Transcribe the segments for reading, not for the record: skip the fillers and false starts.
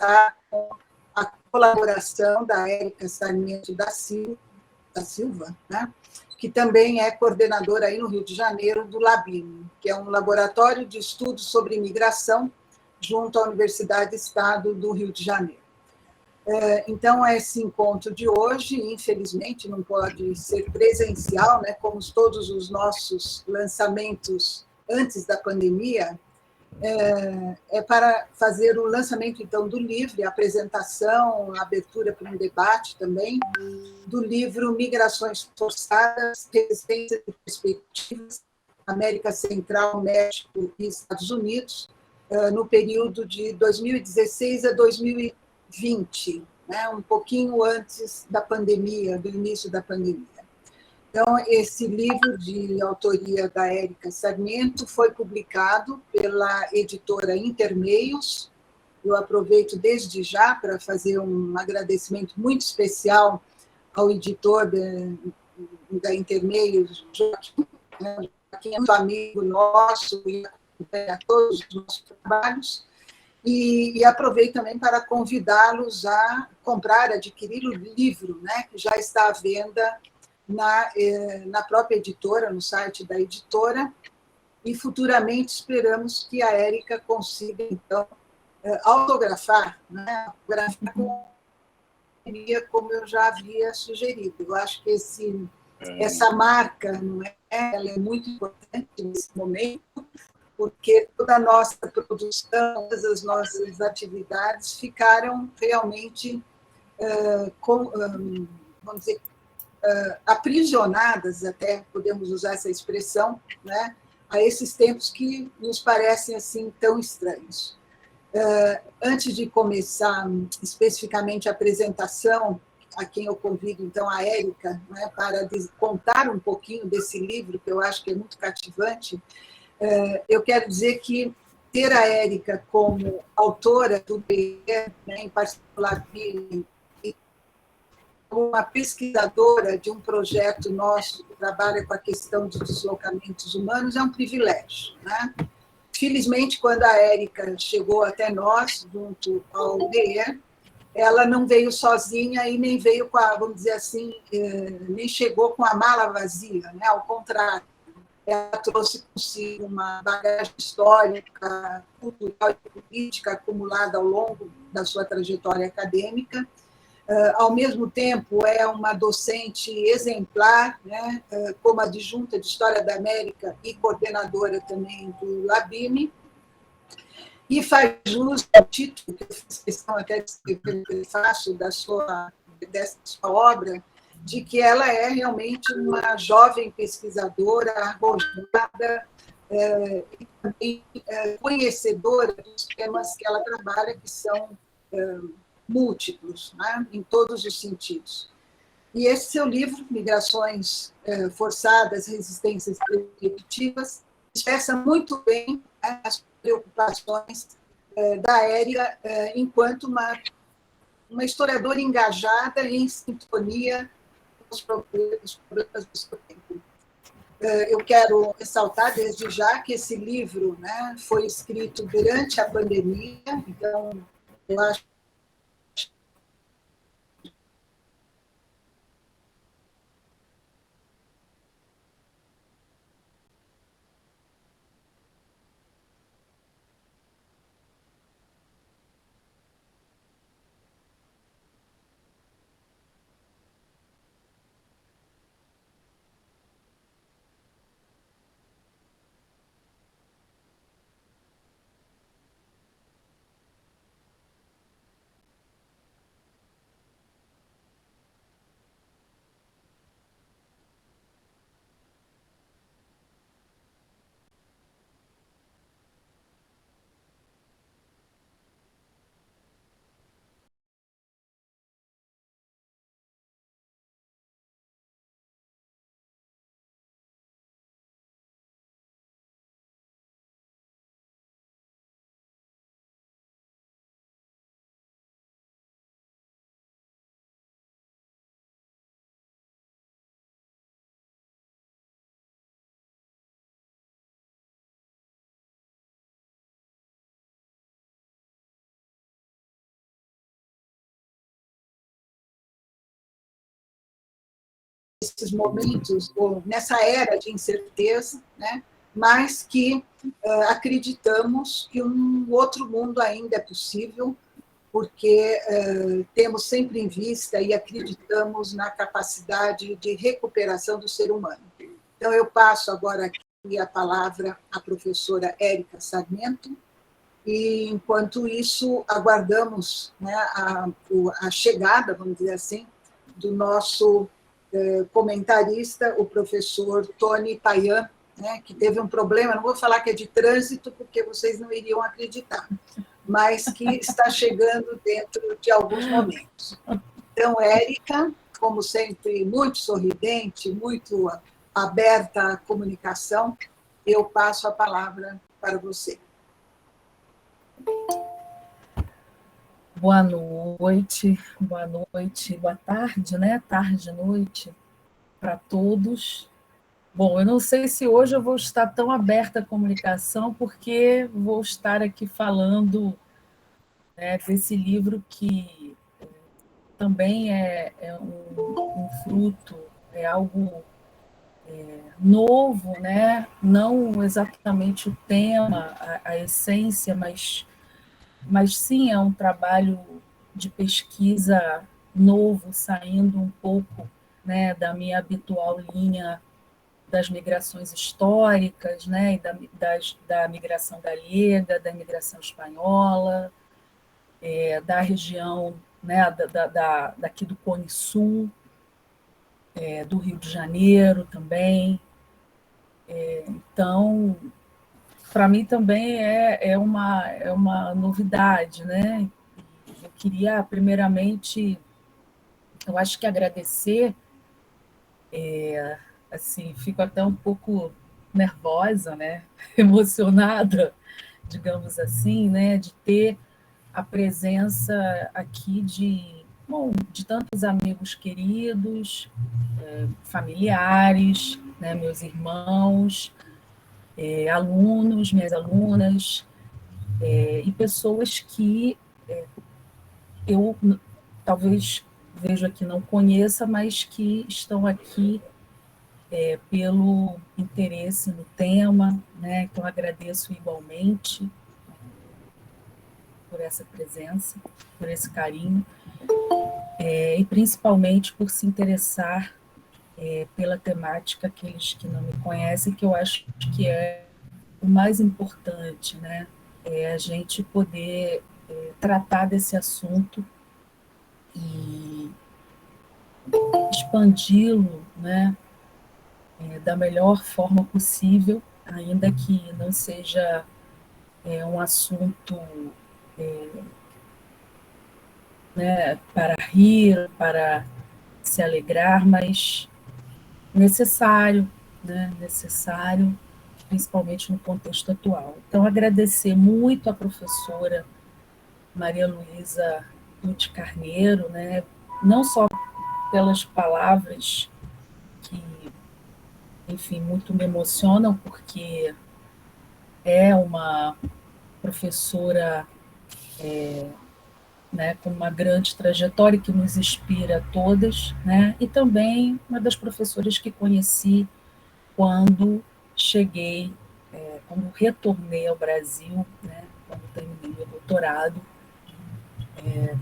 contar com a colaboração da Érica Sarmiento da Silva, né? Que também é coordenadora aí no Rio de Janeiro do LABIM, que é um laboratório de estudos sobre imigração junto à Universidade Estado do Rio de Janeiro. Então, esse encontro de hoje, infelizmente, não pode ser presencial, né, como todos os nossos lançamentos antes da pandemia, é para fazer o lançamento, então, do livro, a apresentação, a abertura para um debate também, do livro Migrações Forçadas, Resistências e Perspectivas, América Central, México e Estados Unidos, no período de 2016 a 2020, né, um pouquinho antes da pandemia, do início da pandemia. Então, esse livro de autoria da Érica Sarmiento foi publicado pela editora Intermeios. Eu aproveito desde já para fazer um agradecimento muito especial ao editor da Intermeios, Joaquim, que é muito amigo nosso e acompanha todos os nossos trabalhos. E aproveito também para convidá-los a comprar, adquirir o livro, né, que já está à venda na própria editora, no site da editora, e futuramente esperamos que a Érica consiga, então, autografar, né, como eu já havia sugerido. Eu acho que essa marca, não é? Ela é muito importante nesse momento, porque toda a nossa produção, todas as nossas atividades ficaram realmente, vamos dizer, aprisionadas, até podemos usar essa expressão, né, a esses tempos que nos parecem assim tão estranhos. Antes de começar especificamente a apresentação, a quem eu convido, então, a Érica, né, para contar um pouquinho desse livro, que eu acho que é muito cativante, eu quero dizer que ter a Érica como autora do BE, né, em particular, como uma pesquisadora de um projeto nosso que trabalha com a questão de deslocamentos humanos, é um privilégio, né? Felizmente, quando a Érica chegou até nós, junto ao BE, ela não veio sozinha e nem veio com a, vamos dizer assim, nem chegou com a mala vazia, né? Ao contrário, ela trouxe consigo uma bagagem histórica, cultural e política acumulada ao longo da sua trajetória acadêmica. Ao mesmo tempo, é uma docente exemplar, né, como adjunta de História da América e coordenadora também do LABIME, e faz jus ao título, que eu fiz questão até de escrever no prefácio dessa sua obra, de que ela é realmente uma jovem pesquisadora arrojada e também conhecedora dos temas que ela trabalha, que são múltiplos, né, em todos os sentidos. E esse seu livro, Migrações Forçadas, Resistências Perspectivas, expressa muito bem, né, as preocupações da Érica enquanto uma historiadora engajada e em sintonia com os problemas do seu tempo. Eu quero ressaltar desde já que esse livro, né, foi escrito durante a pandemia, então eu acho nesses momentos, ou nessa era de incerteza, né? Mas que acreditamos que um outro mundo ainda é possível, porque temos sempre em vista e acreditamos na capacidade de recuperação do ser humano. Então, eu passo agora aqui a palavra à professora Érica Sarmento, e, enquanto isso, aguardamos, né, a chegada, vamos dizer assim, do nosso comentarista, o professor Tony Payan, né, que teve um problema, não vou falar que é de trânsito, porque vocês não iriam acreditar, mas que está chegando dentro de alguns momentos. Então, Érica, como sempre, muito sorridente, muito aberta à comunicação, eu passo a palavra para você. Boa noite, boa tarde, né? Tarde, noite para todos. Bom, eu não sei se hoje eu vou estar tão aberta à comunicação, porque vou estar aqui falando, né, desse livro que também é um fruto, é algo novo, né? Não exatamente o tema, a essência, mas sim é um trabalho de pesquisa novo, saindo um pouco, né, da minha habitual linha das migrações históricas, né, e da migração galega, da migração espanhola, da região, né, daqui do Cone Sul, do Rio de Janeiro também. Então, para mim também é uma novidade, né? Eu queria, primeiramente, eu acho que agradecer, assim, fico até um pouco nervosa, né? Emocionada, digamos assim, né? De ter a presença aqui de tantos amigos queridos, familiares, né? Meus irmãos, alunos, minhas alunas, e pessoas que eu talvez vejo aqui não conheça, mas que estão aqui pelo interesse no tema, né? Então agradeço igualmente por essa presença, por esse carinho, e principalmente por se interessar pela temática, aqueles que não me conhecem, que eu acho que é o mais importante, né? É a gente poder tratar desse assunto e expandi-lo, né, da melhor forma possível, ainda que não seja um assunto, né, para rir, para se alegrar, mas necessário, né, necessário, principalmente no contexto atual. Então, agradecer muito à professora Maria Luísa Dutti Carneiro, né, não só pelas palavras que, enfim, muito me emocionam, porque é uma professora, né, com uma grande trajetória que nos inspira a todas, né, e também uma das professoras que conheci quando cheguei, quando retornei ao Brasil, né, quando terminei meu doutorado,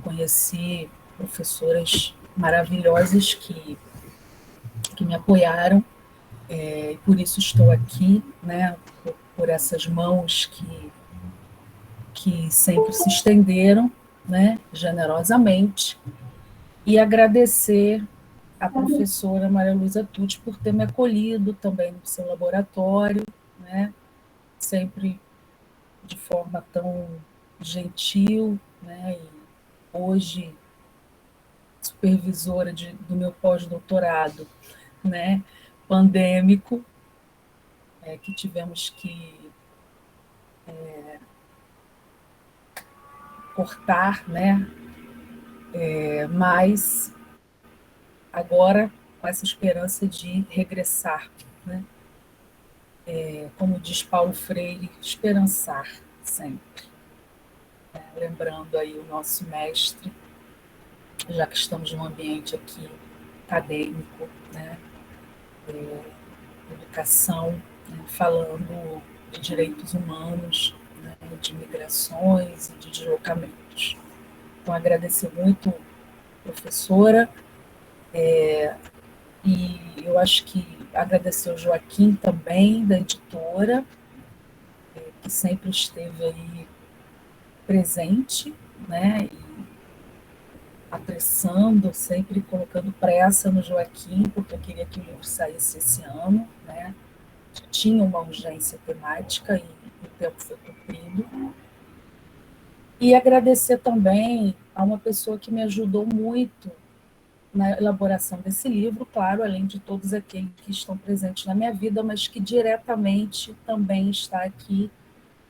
conheci professoras maravilhosas que me apoiaram, e por isso estou aqui, né, por essas mãos que sempre se estenderam, né, generosamente, e agradecer à professora Maria Luísa Tucci por ter me acolhido também no seu laboratório, né, sempre de forma tão gentil, né, e hoje supervisora do meu pós-doutorado, né, pandêmico, que tivemos que cortar, né, mas agora com essa esperança de regressar, né? Como diz Paulo Freire, esperançar sempre. Lembrando aí o nosso mestre, já que estamos num ambiente aqui acadêmico, né? educação, né, falando de direitos humanos, né, de migrações e de deslocamentos. Então, agradecer muito, professora, e eu acho que agradecer o Joaquim também, da editora, que sempre esteve aí presente, né, e apressando, sempre colocando pressa no Joaquim, porque eu queria que o livro saísse esse ano, né, tinha uma urgência temática e o tempo foi cumprido. E agradecer também a uma pessoa que me ajudou muito na elaboração desse livro, claro, além de todos aqueles que estão presentes na minha vida, mas que diretamente também está aqui,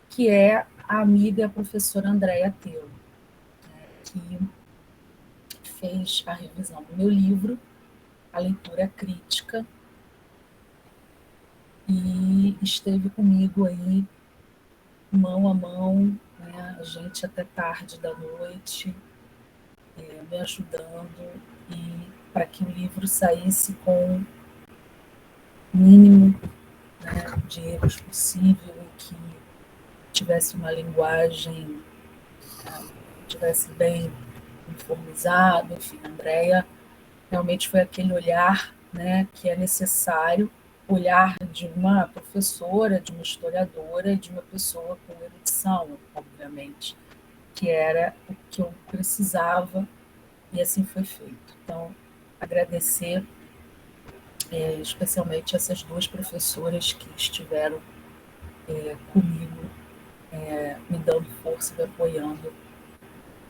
que é a amiga e a professora Andréa Teu, que fez a revisão do meu livro, a leitura crítica, e esteve comigo aí, mão a mão, né, a gente até tarde da noite, me ajudando, e para que o livro saísse com o mínimo, né, de erros possível, e que tivesse uma linguagem, tivesse bem uniformizado, enfim, a Andréa realmente foi aquele olhar, né, que é necessário, olhar de uma professora, de uma historiadora, de uma pessoa com erudição, obviamente, que era o que eu precisava, e assim foi feito. Então, agradecer especialmente essas duas professoras que estiveram comigo, me dando força, me apoiando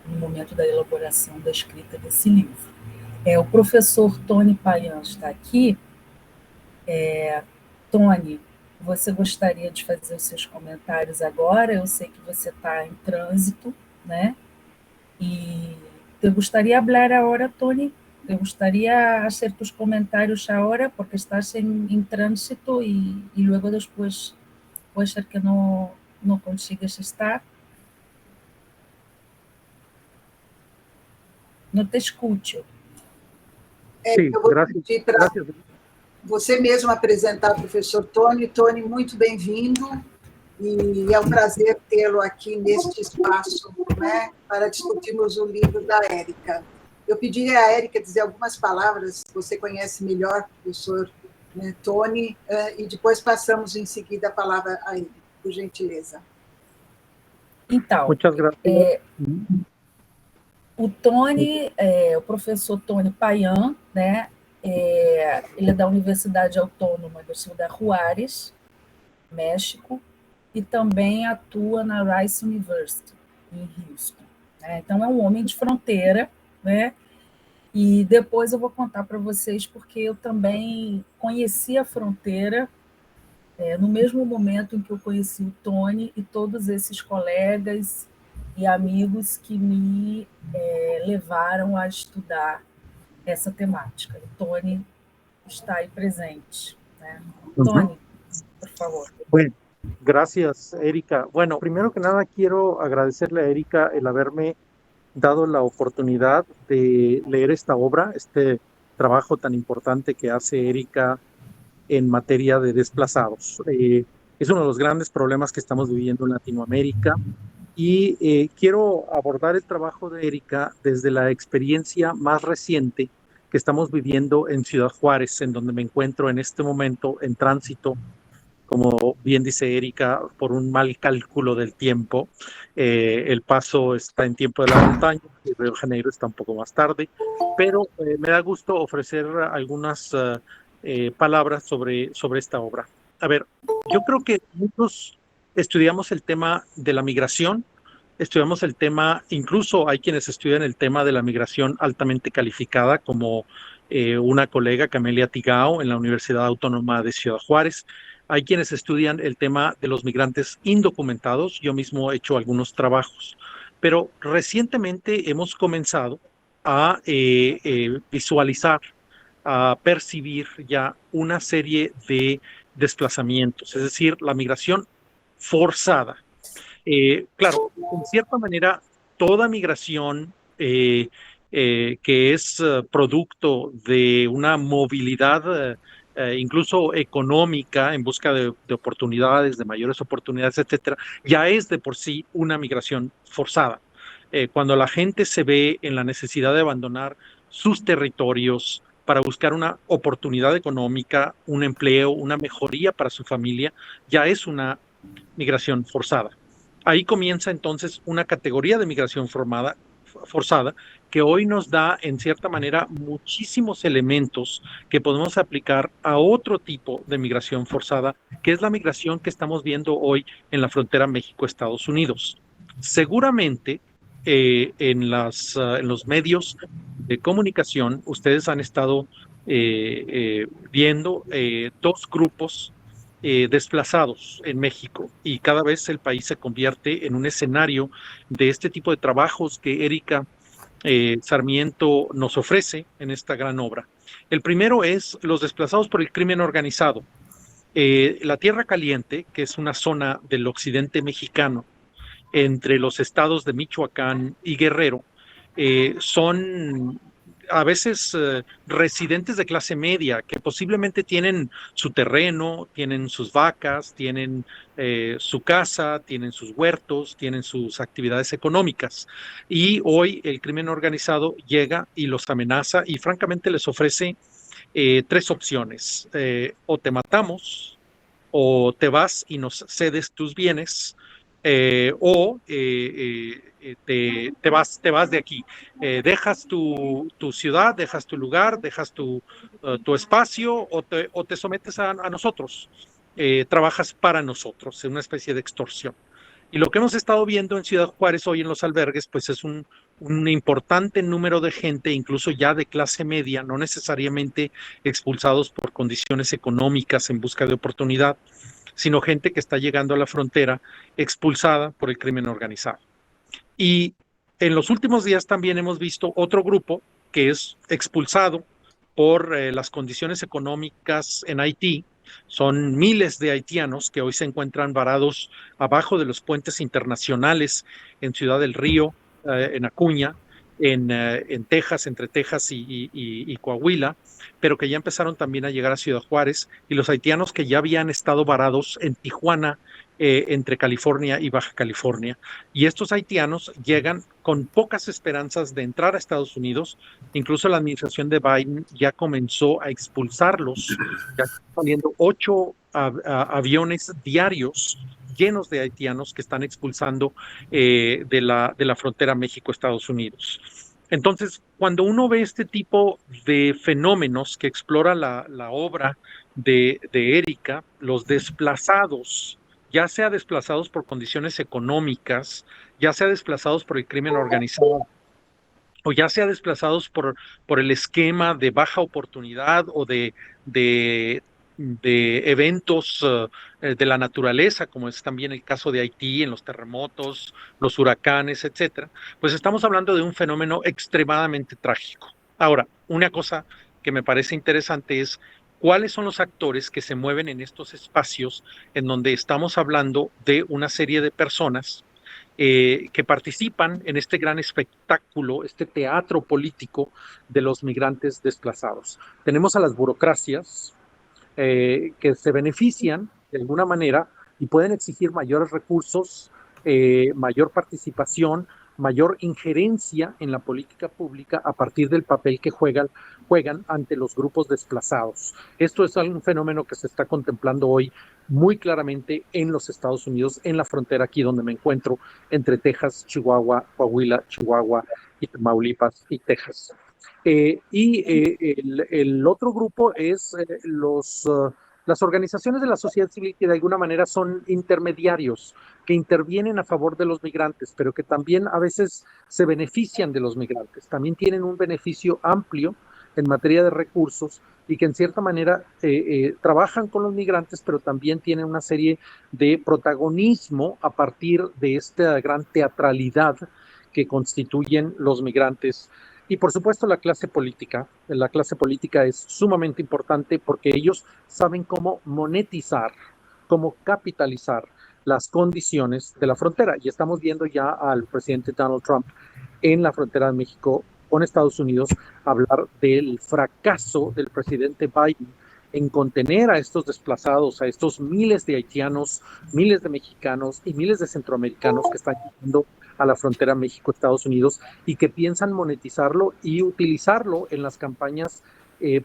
no momento da elaboração da escrita desse livro. O professor Tony Payan está aqui. Tony, você gostaria de fazer os seus comentários agora? Eu sei que você está em trânsito, né? E te gostaria de falar agora, Tony? ¿Te gustaría hacer tus comentarios ahora? Porque estás en tránsito y luego después puede ser que no consigues estar. No te escucho. Sí, eu vou pedir para você mesmo apresentar o professor Tony. Tony, muito bem-vindo, e é um prazer tê-lo aqui neste espaço, né, para discutirmos o livro da Érica. Eu pedi à Érica dizer algumas palavras, você conhece melhor, professor, né, Tony, e depois passamos em seguida a palavra a ele, por gentileza. Então, o Tony, o professor Tony Payan, né, ele é da Universidade Autônoma do Sul da Juárez, México, e também atua na Rice University, em Houston. Né? Então, é um homem de fronteira, né? E depois eu vou contar para vocês porque eu também conheci a fronteira no mesmo momento em que eu conheci o Tony e todos esses colegas e amigos que me levaram a estudar essa temática. O Tony está aí presente. Né? Tony, por favor. Bueno, gracias, Erika. Bueno, primero que nada quiero agradecerle a Erika el haberme dado la oportunidad de leer esta obra, este trabajo tan importante que hace Erika en materia de desplazados. Es uno de los grandes problemas que estamos viviendo en Latinoamérica y quiero abordar el trabajo de Erika desde la experiencia más reciente que estamos viviendo en Ciudad Juárez, en donde me encuentro en este momento en tránsito, como bien dice Erika, por un mal cálculo del tiempo. El paso está en tiempo de la montaña, y Río de Janeiro está un poco más tarde, pero me da gusto ofrecer algunas palabras sobre esta obra. A ver, yo creo que muchos estudiamos el tema de la migración, estudiamos el tema, incluso hay quienes estudian el tema de la migración altamente calificada, como una colega, Camelia Tigao, en la Universidad Autónoma de Ciudad Juárez. Hay quienes estudian el tema de los migrantes indocumentados. Yo mismo he hecho algunos trabajos, pero recientemente hemos comenzado a visualizar, a percibir ya una serie de desplazamientos, es decir, la migración forzada. Claro, en cierta manera, toda migración que es producto de una movilidad incluso económica, en busca de oportunidades, de mayores oportunidades, etcétera, ya es de por sí una migración forzada. Cuando la gente se ve en la necesidad de abandonar sus territorios para buscar una oportunidad económica, un empleo, una mejoría para su familia, ya es una migración forzada. Ahí comienza entonces una categoría de migración forzada que hoy nos da en cierta manera muchísimos elementos que podemos aplicar a otro tipo de migración forzada, que es la migración que estamos viendo hoy en la frontera México-Estados Unidos. Seguramente en los medios de comunicación ustedes han estado viendo dos grupos desplazados en México, y cada vez el país se convierte en un escenario de este tipo de trabajos que Erika Sarmiento nos ofrece en esta gran obra. El primero es los desplazados por el crimen organizado. La Tierra Caliente, que es una zona del occidente mexicano entre los estados de Michoacán y Guerrero, son a veces residentes de clase media que posiblemente tienen su terreno, tienen sus vacas, tienen su casa, tienen sus huertos, tienen sus actividades económicas. Y hoy el crimen organizado llega y los amenaza y francamente les ofrece tres opciones. O te matamos, o te vas y nos cedes tus bienes, te vas de aquí. Dejas tu ciudad, dejas tu lugar, dejas tu espacio, o te sometes a nosotros. Trabajas para nosotros, en una especie de extorsión. Y lo que hemos estado viendo en Ciudad Juárez hoy en los albergues, pues es un importante número de gente, incluso ya de clase media, no necesariamente expulsados por condiciones económicas en busca de oportunidad, sino gente que está llegando a la frontera expulsada por el crimen organizado. Y en los últimos días también hemos visto otro grupo que es expulsado por las condiciones económicas en Haití. Son miles de haitianos que hoy se encuentran varados abajo de los puentes internacionales en Ciudad del Río, en Acuña, en Texas, entre Texas y Coahuila, pero que ya empezaron también a llegar a Ciudad Juárez, y los haitianos que ya habían estado varados en Tijuana, entre California y Baja California. Y estos haitianos llegan con pocas esperanzas de entrar a Estados Unidos. Incluso la administración de Biden ya comenzó a expulsarlos, ya están saliendo 8 aviones diarios llenos de haitianos que están expulsando de la frontera México-Estados Unidos. Entonces, cuando uno ve este tipo de fenómenos que explora la obra de Erika, los desplazados, ya sea desplazados por condiciones económicas, ya sea desplazados por el crimen organizado, o ya sea desplazados por el esquema de baja oportunidad o de eventos de la naturaleza, como es también el caso de Haití, en los terremotos, los huracanes, etcétera, pues estamos hablando de un fenómeno extremadamente trágico. Ahora, una cosa que me parece interesante es cuáles son los actores que se mueven en estos espacios en donde estamos hablando de una serie de personas que participan en este gran espectáculo, este teatro político de los migrantes desplazados. Tenemos a las burocracias que se benefician de alguna manera y pueden exigir mayores recursos, mayor participación, mayor injerencia en la política pública a partir del papel que juegan ante los grupos desplazados. Esto es un fenómeno que se está contemplando hoy muy claramente en los Estados Unidos, en la frontera aquí donde me encuentro, entre Texas, Chihuahua, Coahuila, Chihuahua y Tamaulipas y Texas. El otro grupo es las organizaciones de la sociedad civil que de alguna manera son intermediarios, que intervienen a favor de los migrantes, pero que también a veces se benefician de los migrantes. También tienen un beneficio amplio en materia de recursos y que en cierta manera trabajan con los migrantes, pero también tienen una serie de protagonismo a partir de esta gran teatralidad que constituyen los migrantes. Y por supuesto la clase política es sumamente importante porque ellos saben cómo monetizar, cómo capitalizar las condiciones de la frontera. Y estamos viendo ya al presidente Donald Trump en la frontera de México con Estados Unidos hablar del fracaso del presidente Biden en contener a estos desplazados, a estos miles de haitianos, miles de mexicanos y miles de centroamericanos que están llegando a la frontera México-Estados Unidos y que piensan monetizarlo y utilizarlo en las campañas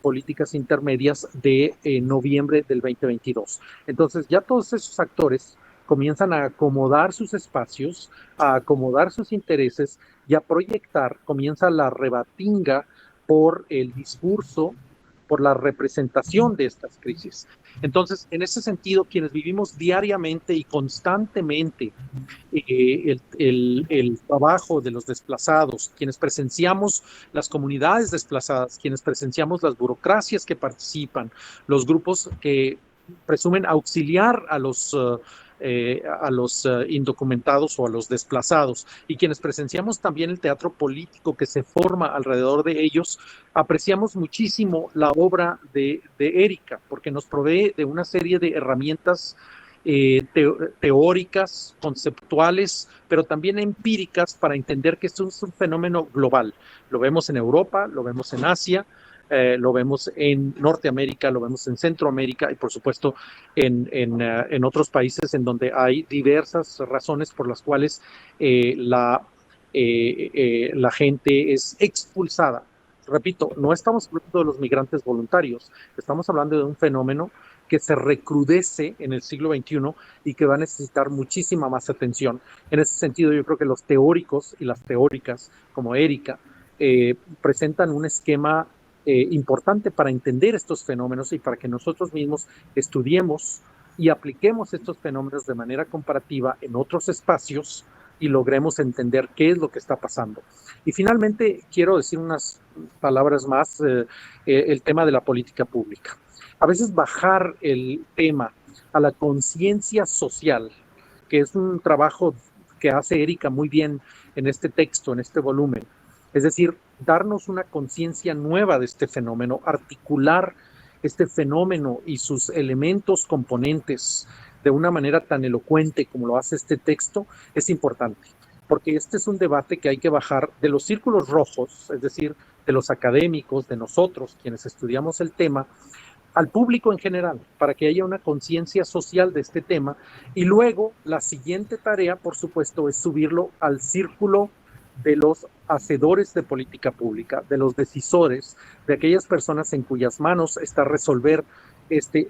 políticas intermedias de noviembre del 2022. Entonces, ya todos esos actores comienzan a acomodar sus espacios, a acomodar sus intereses y a proyectar, comienza la rebatinga por el discurso, por la representación de estas crisis. Entonces, en ese sentido, quienes vivimos diariamente y constantemente el trabajo de los desplazados, quienes presenciamos las comunidades desplazadas, quienes presenciamos las burocracias que participan, los grupos que presumen auxiliar a los indocumentados o a los desplazados, y quienes presenciamos también el teatro político que se forma alrededor de ellos, apreciamos muchísimo la obra de Erika, porque nos provee de una serie de herramientas teóricas, conceptuales, pero también empíricas para entender que esto es un fenómeno global. Lo vemos en Europa, lo vemos en Asia, lo vemos en Norteamérica, lo vemos en Centroamérica y por supuesto en otros países en donde hay diversas razones por las cuales la gente es expulsada. Repito, no estamos hablando de los migrantes voluntarios, estamos hablando de un fenómeno que se recrudece en el siglo XXI y que va a necesitar muchísima más atención. En ese sentido, yo creo que los teóricos y las teóricas, como Erika, presentan un esquema importante para entender estos fenómenos y para que nosotros mismos estudiemos y apliquemos estos fenómenos de manera comparativa en otros espacios y logremos entender qué es lo que está pasando. Y finalmente, quiero decir unas palabras más, el tema de la política pública. A veces bajar el tema a la conciencia social, que es un trabajo que hace Erika muy bien en este texto, en este volumen, es decir, darnos una conciencia nueva de este fenómeno, articular este fenómeno y sus elementos componentes de una manera tan elocuente como lo hace este texto, es importante, porque este es un debate que hay que bajar de los círculos rojos, es decir, de los académicos, de nosotros, quienes estudiamos el tema, al público en general, para que haya una conciencia social de este tema. Y luego, la siguiente tarea, por supuesto, es subirlo al círculo de los hacedores de política pública, de los decisores, de aquellas personas en cuyas manos está resolver este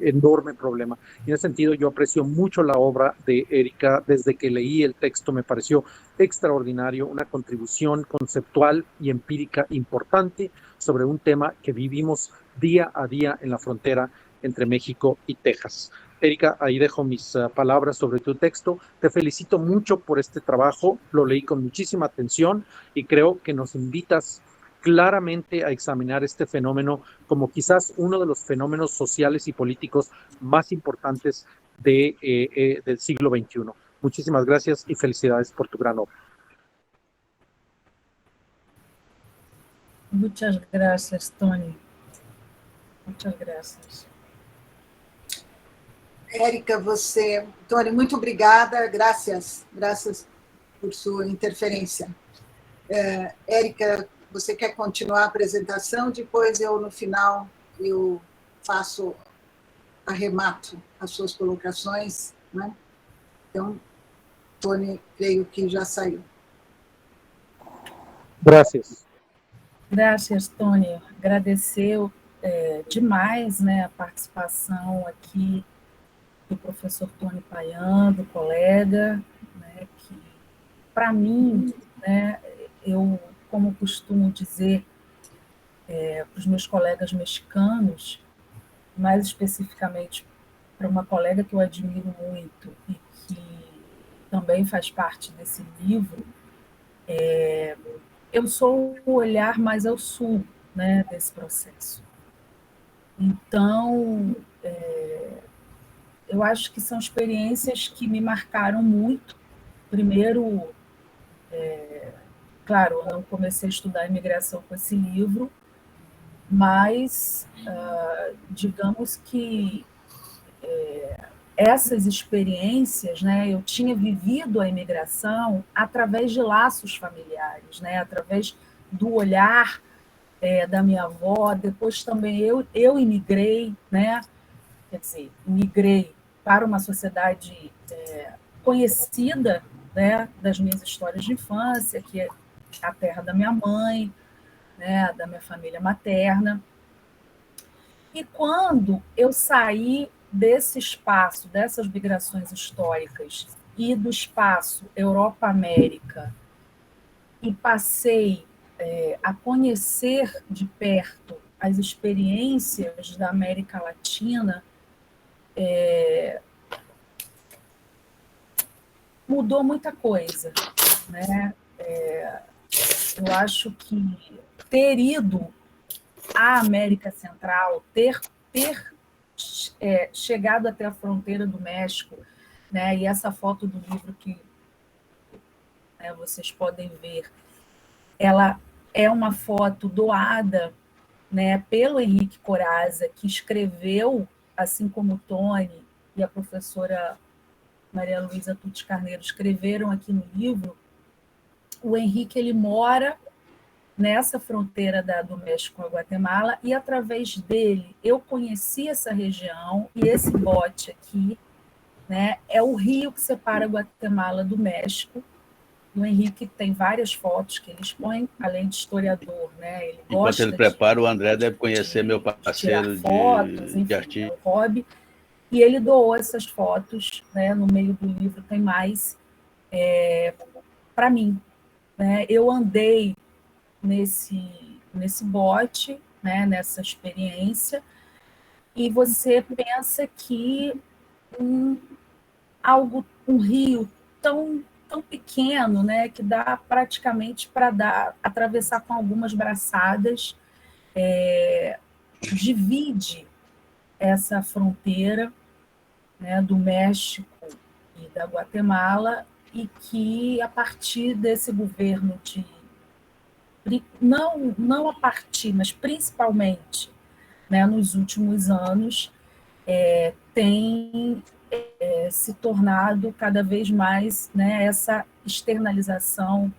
enorme problema. Y en ese sentido, yo aprecio mucho la obra de Erika. Desde que leí el texto me pareció extraordinario, una contribución conceptual y empírica importante sobre un tema que vivimos día a día en la frontera entre México y Texas. Erika, ahí dejo mis palabras sobre tu texto. Te felicito mucho por este trabajo, lo leí con muchísima atención y creo que nos invitas claramente a examinar este fenómeno como quizás uno de los fenómenos sociales y políticos más importantes del siglo XXI. Muchísimas gracias y felicidades por tu gran obra. Muchas gracias, Tony. Muchas gracias. Erika, Tony, muito obrigada, graças por sua interferência. Erika, você quer continuar a apresentação? Depois no final, eu arremato as suas colocações, né? Então, Tony, creio que já saiu. Gracias. Gracias, Tony. Agradecer demais, né, a participação aqui do professor Tony Payan, do colega, né, que, para mim, né, eu, como costumo dizer para os meus colegas mexicanos, mais especificamente para uma colega que eu admiro muito e que também faz parte desse livro, eu sou o olhar mais ao sul, né, desse processo. Então, eu acho que são experiências que me marcaram muito. Primeiro, claro, eu não comecei a estudar imigração com esse livro, mas, digamos que essas experiências, né, eu tinha vivido a imigração através de laços familiares, né, através do olhar da minha avó. Depois também eu imigrei, né? Quer dizer, migrei para uma sociedade conhecida, né, das minhas histórias de infância, que é a terra da minha mãe, né, da minha família materna. E quando eu saí desse espaço, dessas migrações históricas e do espaço Europa-América, e passei a conhecer de perto as experiências da América Latina, mudou muita coisa, né? Eu acho que ter ido à América Central, ter chegado até a fronteira do México, né? E essa foto do livro que vocês podem ver, ela é uma foto doada, né, pelo Henrique Corazza, que escreveu, assim como o Tony e a professora Maria Luísa Tucci Carneiro escreveram aqui no livro. O Henrique, ele mora nessa fronteira do México com a Guatemala, e através dele eu conheci essa região, e esse bote aqui, né, é o rio que separa a Guatemala do México. O Henrique tem várias fotos que ele expõe, além de historiador, né? Ele Enquanto gosta ele prepara, o André deve conhecer meu parceiro tirar fotos, enfim, artigo. é o hobby. E ele doou essas fotos, né? No meio do livro tem mais para mim, né? Eu andei nesse bote, né? Nessa experiência, e você pensa que um rio tão pequeno, né, que dá praticamente para atravessar com algumas braçadas, divide essa fronteira, né, do México e da Guatemala, e que a partir desse governo não a partir, mas principalmente, né, nos últimos anos, tem se tornado cada vez mais, né, essa externalização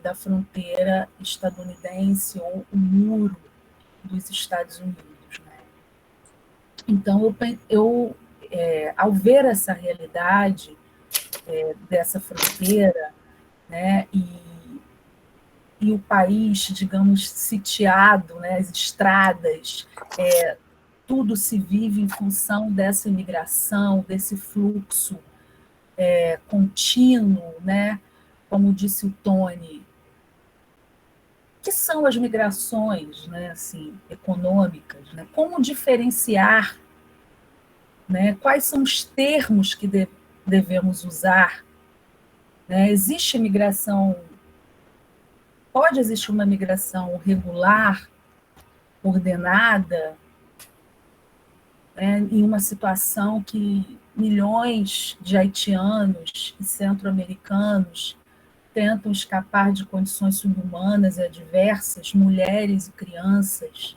da fronteira estadunidense, ou o muro dos Estados Unidos, né? Então, ao ver essa realidade dessa fronteira, né, e o país, digamos, sitiado, né, as estradas, tudo se vive em função dessa imigração, desse fluxo contínuo, né? Como disse o Tony, que são as migrações, né, assim, econômicas, né? Como diferenciar, né? Quais são os termos que devemos usar, né? Existe migração, pode existir uma migração regular, ordenada, né, em uma situação que milhões de haitianos e centro-americanos tentam escapar de condições subhumanas e adversas, mulheres e crianças.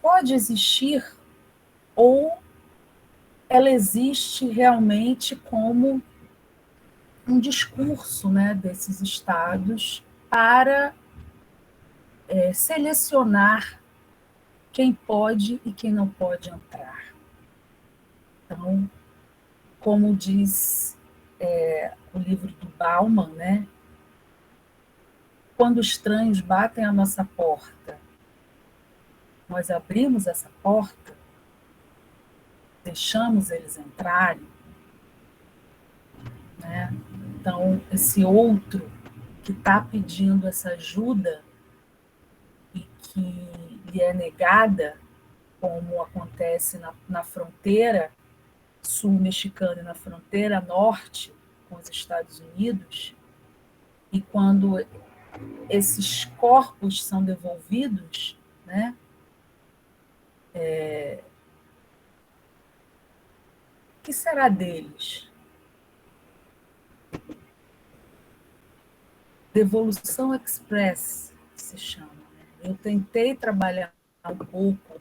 Pode existir, ou ela existe realmente como um discurso, né, desses estados para selecionar quem pode e quem não pode entrar. Então, como diz o livro do Bauman, né? Quando estranhos batem à nossa porta, nós abrimos essa porta, deixamos eles entrarem, né? Então, esse outro que está pedindo essa ajuda e que lhe é negada, como acontece na fronteira sul mexicana e na fronteira norte com os Estados Unidos, e quando esses corpos são devolvidos, né, o que será deles? Devolução Express, se chama. Eu tentei trabalhar um pouco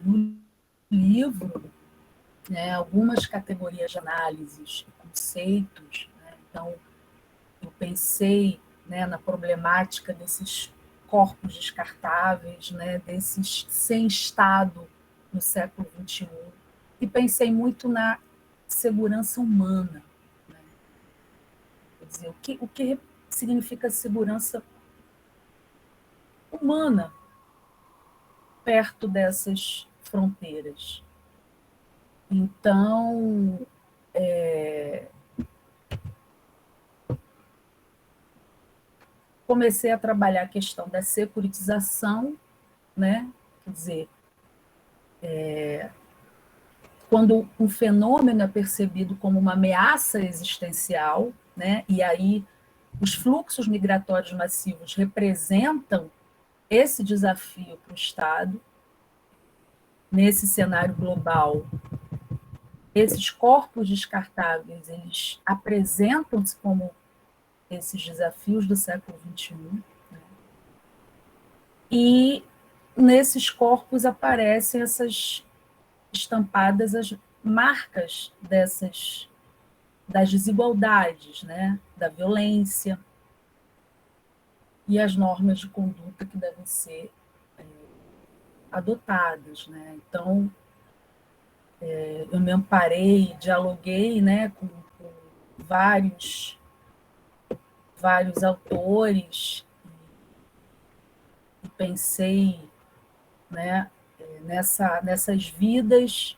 no livro, né, algumas categorias de análises, conceitos, né? Então, eu pensei né, na problemática desses corpos descartáveis, né, desses sem estado no século XXI, e pensei muito na segurança humana. Né? Quer dizer, o que significa segurança humana perto dessas fronteiras? Então, comecei a trabalhar a questão da securitização, né? Quer dizer, quando um fenômeno é percebido como uma ameaça existencial, né? E aí os fluxos migratórios massivos representam esse desafio para o Estado. Nesse cenário global, esses corpos descartáveis, eles apresentam-se como esses desafios do século XXI. Né? E nesses corpos aparecem essas estampadas, as marcas das desigualdades, né? Da violência e as normas de conduta que devem ser adotadas. Né? Então, eu me amparei, dialoguei, né, com vários autores e pensei, né, nessas vidas,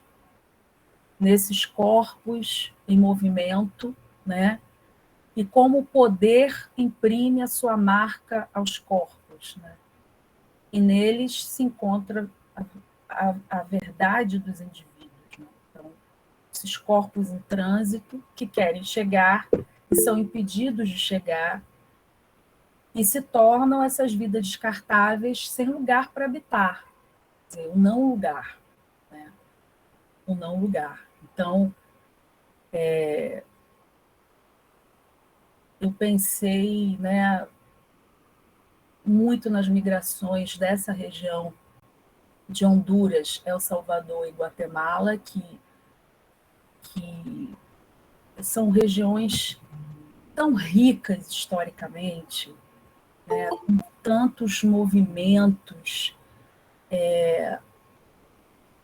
nesses corpos em movimento, né, e como o poder imprime a sua marca aos corpos. Né, e neles se encontra a verdade dos indivíduos. Né? Então, esses corpos em trânsito que querem chegar e são impedidos de chegar e se tornam essas vidas descartáveis sem lugar para habitar. Quer dizer, um não lugar. Né? Um não lugar. Então, eu pensei, né, muito nas migrações dessa região de Honduras, El Salvador e Guatemala, que são regiões tão ricas historicamente, né, com tantos movimentos,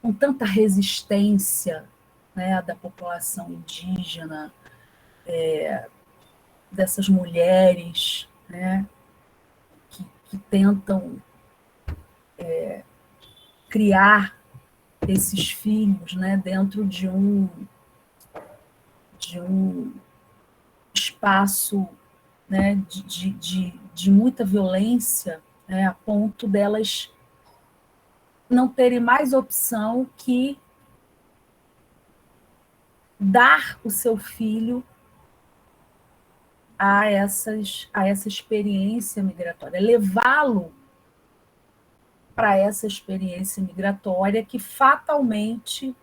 com tanta resistência, né, da população indígena, dessas mulheres, né, que tentam criar esses filhos, né, dentro de um espaço, né, de muita violência, né, a ponto delas não terem mais opção que dar o seu filho a essa experiência migratória, levá-lo para essa experiência migratória que fatalmente,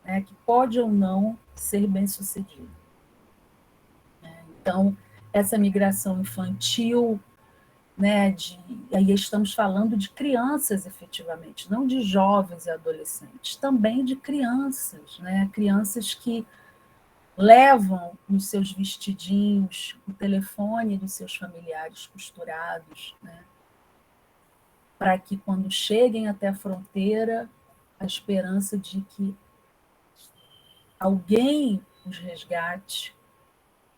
né, que pode ou não ser bem-sucedida. Então, essa migração infantil, né, aí estamos falando de crianças efetivamente, não de jovens e adolescentes, também de crianças, né, crianças que levam nos seus vestidinhos o telefone dos seus familiares costurados, né, para que quando cheguem até a fronteira, a esperança de que alguém os resgate,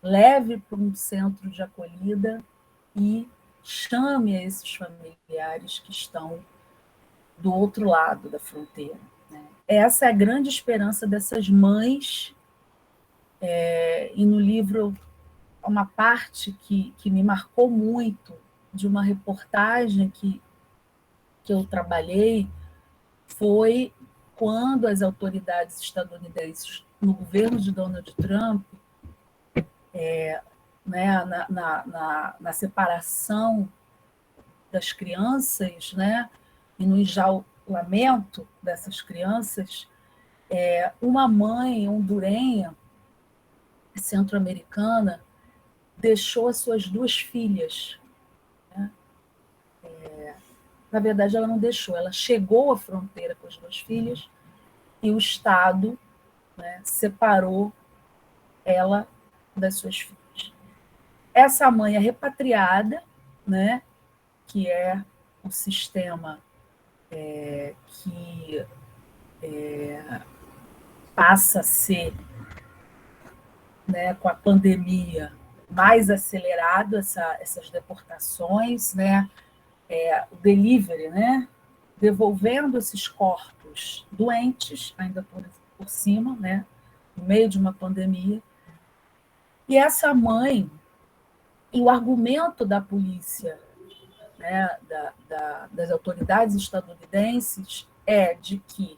leve para um centro de acolhida e chame a esses familiares que estão do outro lado da fronteira. Né? Essa é a grande esperança dessas mães, e no livro, uma parte que me marcou muito, de uma reportagem que eu trabalhei, foi quando as autoridades estadunidenses, no governo de Donald Trump, né, na separação das crianças, né, e no enjaulamento dessas crianças, uma mãe hondurenha, centro-americana, deixou as suas 2 filhas. Né? Na verdade, ela não deixou, ela chegou à fronteira com as 2 filhas e o Estado, né, separou ela das suas filhas. essa mãe é repatriada, né, que é o sistema que passa a ser, né, com a pandemia, mais acelerado essas deportações, né, o delivery, né, devolvendo esses corpos doentes, ainda por cima, né, no meio de uma pandemia. E essa mãe, e o argumento da polícia, né, das autoridades estadunidenses, é de que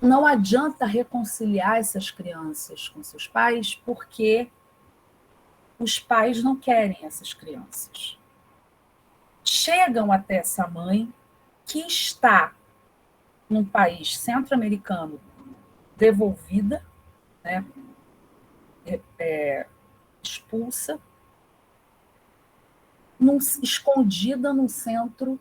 não adianta reconciliar essas crianças com seus pais, porque os pais não querem essas crianças. Chegam até essa mãe, que está num país centro-americano devolvida, né, expulsa, escondida num centro,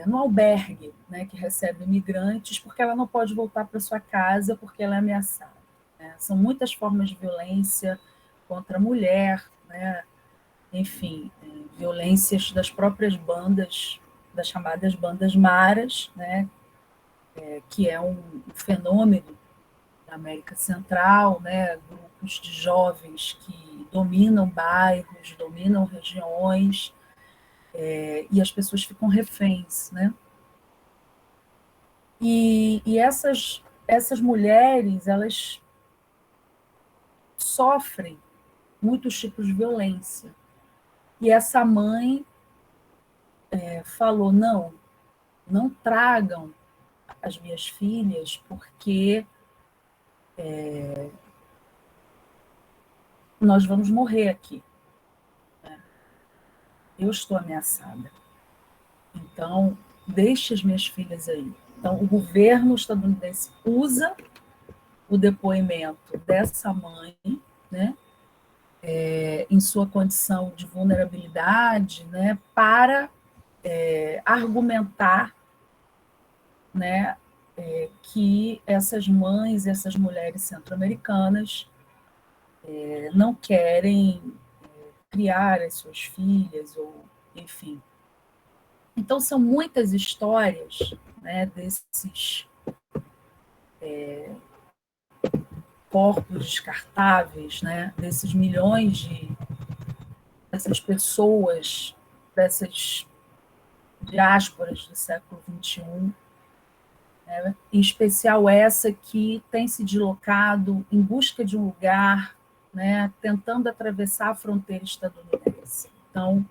no albergue, né, que recebe imigrantes, porque ela não pode voltar para sua casa porque ela é ameaçada. Né? São muitas formas de violência contra a mulher, né? Enfim, violências das próprias bandas, das chamadas bandas maras, né? Que é um fenômeno da América Central, né? Grupos de jovens que dominam bairros, dominam regiões, e as pessoas ficam reféns, né? E essas mulheres, elas sofrem muitos tipos de violência. E essa mãe falou, não tragam as minhas filhas, porque nós vamos morrer aqui. Eu estou ameaçada. Então, deixe as minhas filhas aí. Então, o governo estadunidense usa o depoimento dessa mãe, né, em sua condição de vulnerabilidade, né, para argumentar, né, que essas mães, essas mulheres centro-americanas não querem criar as suas filhas, ou enfim. Então, são muitas histórias, né, desses corpos descartáveis, né, desses milhões dessas pessoas, dessas diásporas do século XXI, né, em especial essa que tem se deslocado em busca de um lugar, né, tentando atravessar a fronteira estadunidense. Então,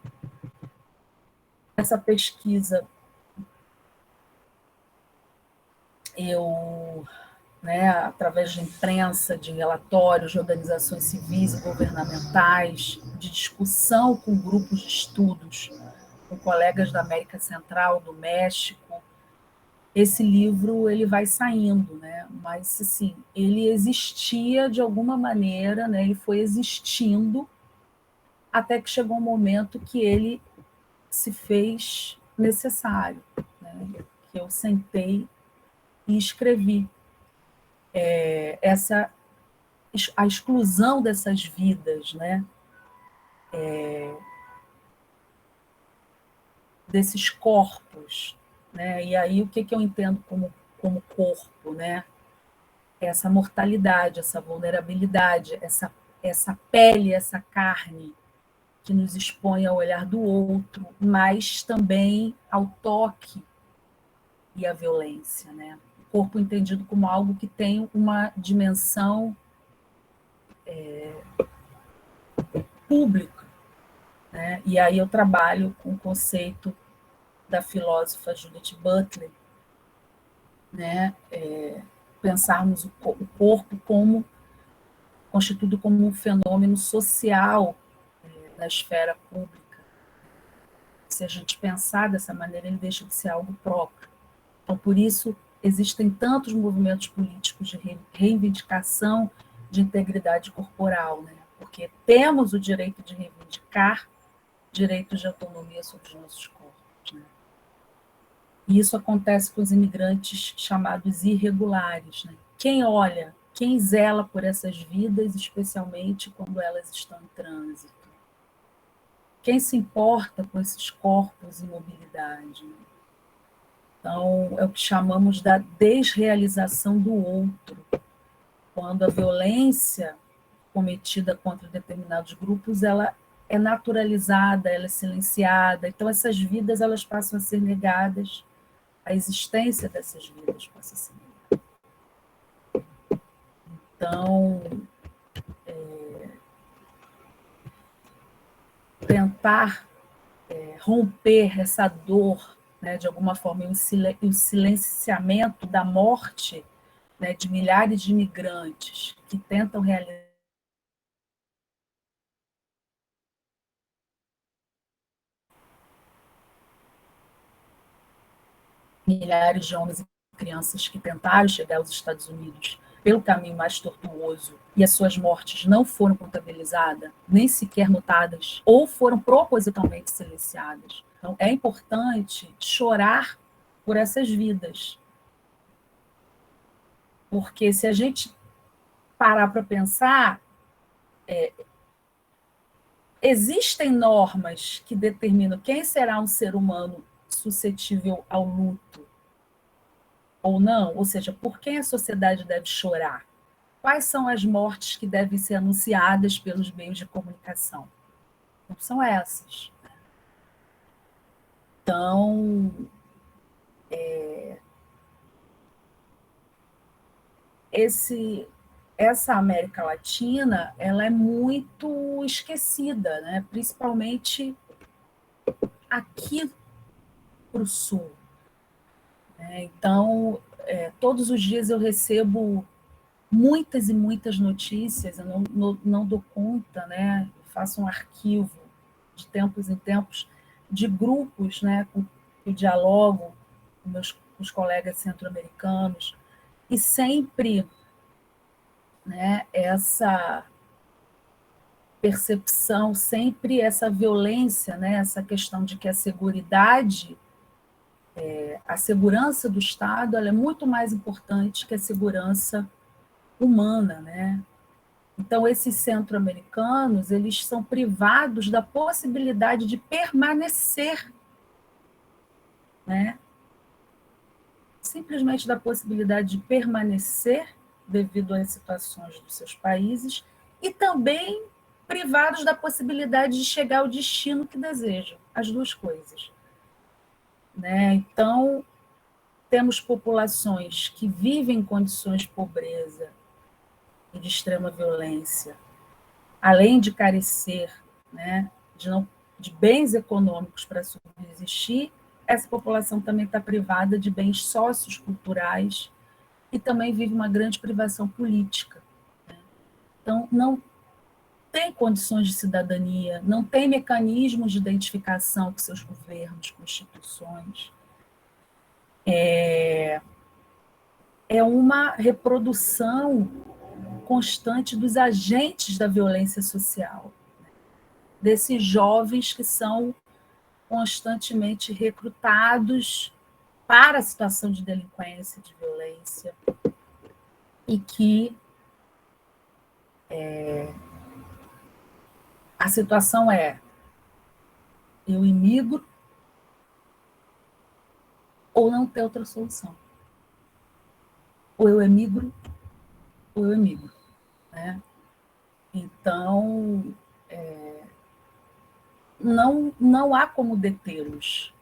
essa pesquisa, né, através de imprensa, de relatórios de organizações civis e governamentais, de discussão com grupos de estudos, com colegas da América Central, do México, esse livro ele vai saindo, né? Mas assim, ele existia de alguma maneira, né? Ele foi existindo até que chegou um momento que ele se fez necessário, né? Que eu sentei e escrevi a exclusão dessas vidas, né? Desses corpos, né? E aí o que eu entendo como corpo, né? Essa mortalidade, essa vulnerabilidade, essa pele, essa carne que nos expõe ao olhar do outro, mas também ao toque e à violência, né? O corpo entendido como algo que tem uma dimensão pública, né? E aí eu trabalho com o conceito da filósofa Judith Butler, né? Pensarmos o corpo como constituído como um fenômeno social na esfera pública. Se a gente pensar dessa maneira, ele deixa de ser algo próprio. Então, por isso, existem tantos movimentos políticos de reivindicação de integridade corporal, né? Porque temos o direito de reivindicar direitos de autonomia sobre os nossos corpos, né? E isso acontece com os imigrantes chamados irregulares, né? quem zela por essas vidas, especialmente quando elas estão em trânsito? Quem se importa com esses corpos em mobilidade? Então, é o que chamamos da desrealização do outro. Quando a violência cometida contra determinados grupos, ela é naturalizada, ela é silenciada. Então, essas vidas elas passam a ser negadas, a existência dessas vidas passa a ser negada. Então, tentar romper essa dor, né, de alguma forma, e o silenciamento da morte, né, de milhares de imigrantes que tentam realizar milhares de homens e crianças que tentaram chegar aos Estados Unidos pelo caminho mais tortuoso e as suas mortes não foram contabilizadas, nem sequer notadas, ou foram propositalmente silenciadas. Então, é importante chorar por essas vidas. Porque se a gente parar para pensar, existem normas que determinam quem será um ser humano suscetível ao luto ou não, ou seja, por quem a sociedade deve chorar? Quais são as mortes que devem ser anunciadas pelos meios de comunicação? Não são essas. Então, essa América Latina, ela é muito esquecida, né? Principalmente aqui para o sul. Então, todos os dias eu recebo muitas e muitas notícias, eu não dou conta, né? Eu faço um arquivo de tempos em tempos de grupos, né, com que eu dialogo com os colegas centro-americanos, e sempre, né, essa percepção, sempre essa violência, né, essa questão de que a segurança do Estado, ela é muito mais importante que a segurança humana, né? Então, esses centro-americanos, eles são privados da possibilidade de permanecer, né? Simplesmente da possibilidade de permanecer devido às situações dos seus países e também privados da possibilidade de chegar ao destino que desejam, as duas coisas. Né? Então, temos populações que vivem em condições de pobreza e de extrema violência, além de carecer, né, de bens econômicos para subsistir, essa população também está privada de bens socioculturais e também vive uma grande privação política. Né? Então, não tem condições de cidadania, não tem mecanismos de identificação com seus governos, com instituições. É uma reprodução constante dos agentes da violência social, desses jovens que são constantemente recrutados para a situação de delinquência, de violência, e que a situação é: eu imigro ou não tem outra solução. Ou eu emigro, ou eu emigro. Né? Então, não há como detê-los,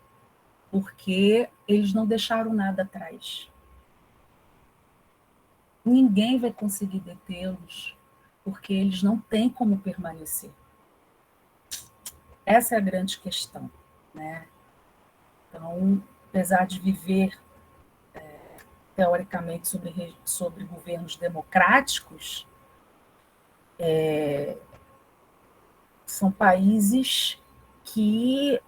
porque eles não deixaram nada atrás. Ninguém vai conseguir detê-los, porque eles não têm como permanecer. Essa é a grande questão. Né? Então, apesar de viver, teoricamente, sobre governos democráticos, são países que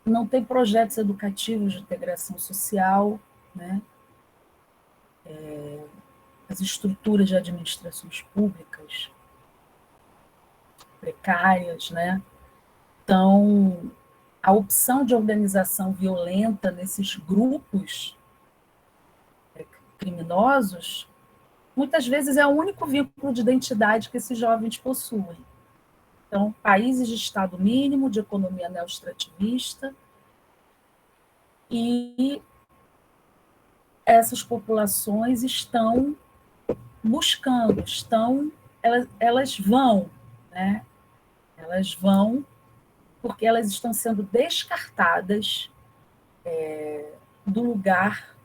não têm projetos educativos de integração social, né? As estruturas de administrações públicas precárias, né? Então, a opção de organização violenta nesses grupos criminosos muitas vezes é o único vínculo de identidade que esses jovens possuem. Então, países de Estado mínimo, de economia neoextrativista, e essas populações estão buscando, elas vão, né? Elas vão porque elas estão sendo descartadas do lugar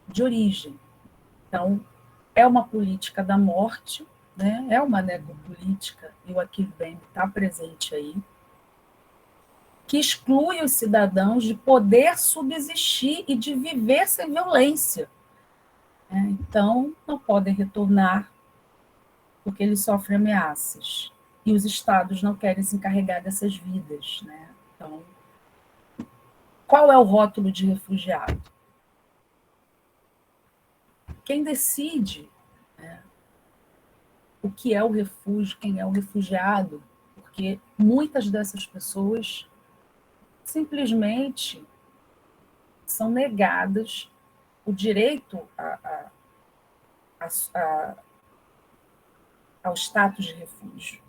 de origem. Então, é uma política da morte, né? É uma necropolítica, e o Achille Mbembe está presente aí, que exclui os cidadãos de poder subsistir e de viver sem violência. Então, não podem retornar porque eles sofrem ameaças. E os estados não querem se encarregar dessas vidas. Né? Então, qual é o rótulo de refugiado? Quem decide, né, o que é o refúgio, quem é o refugiado, porque muitas dessas pessoas simplesmente são negadas o direito ao status de refúgio.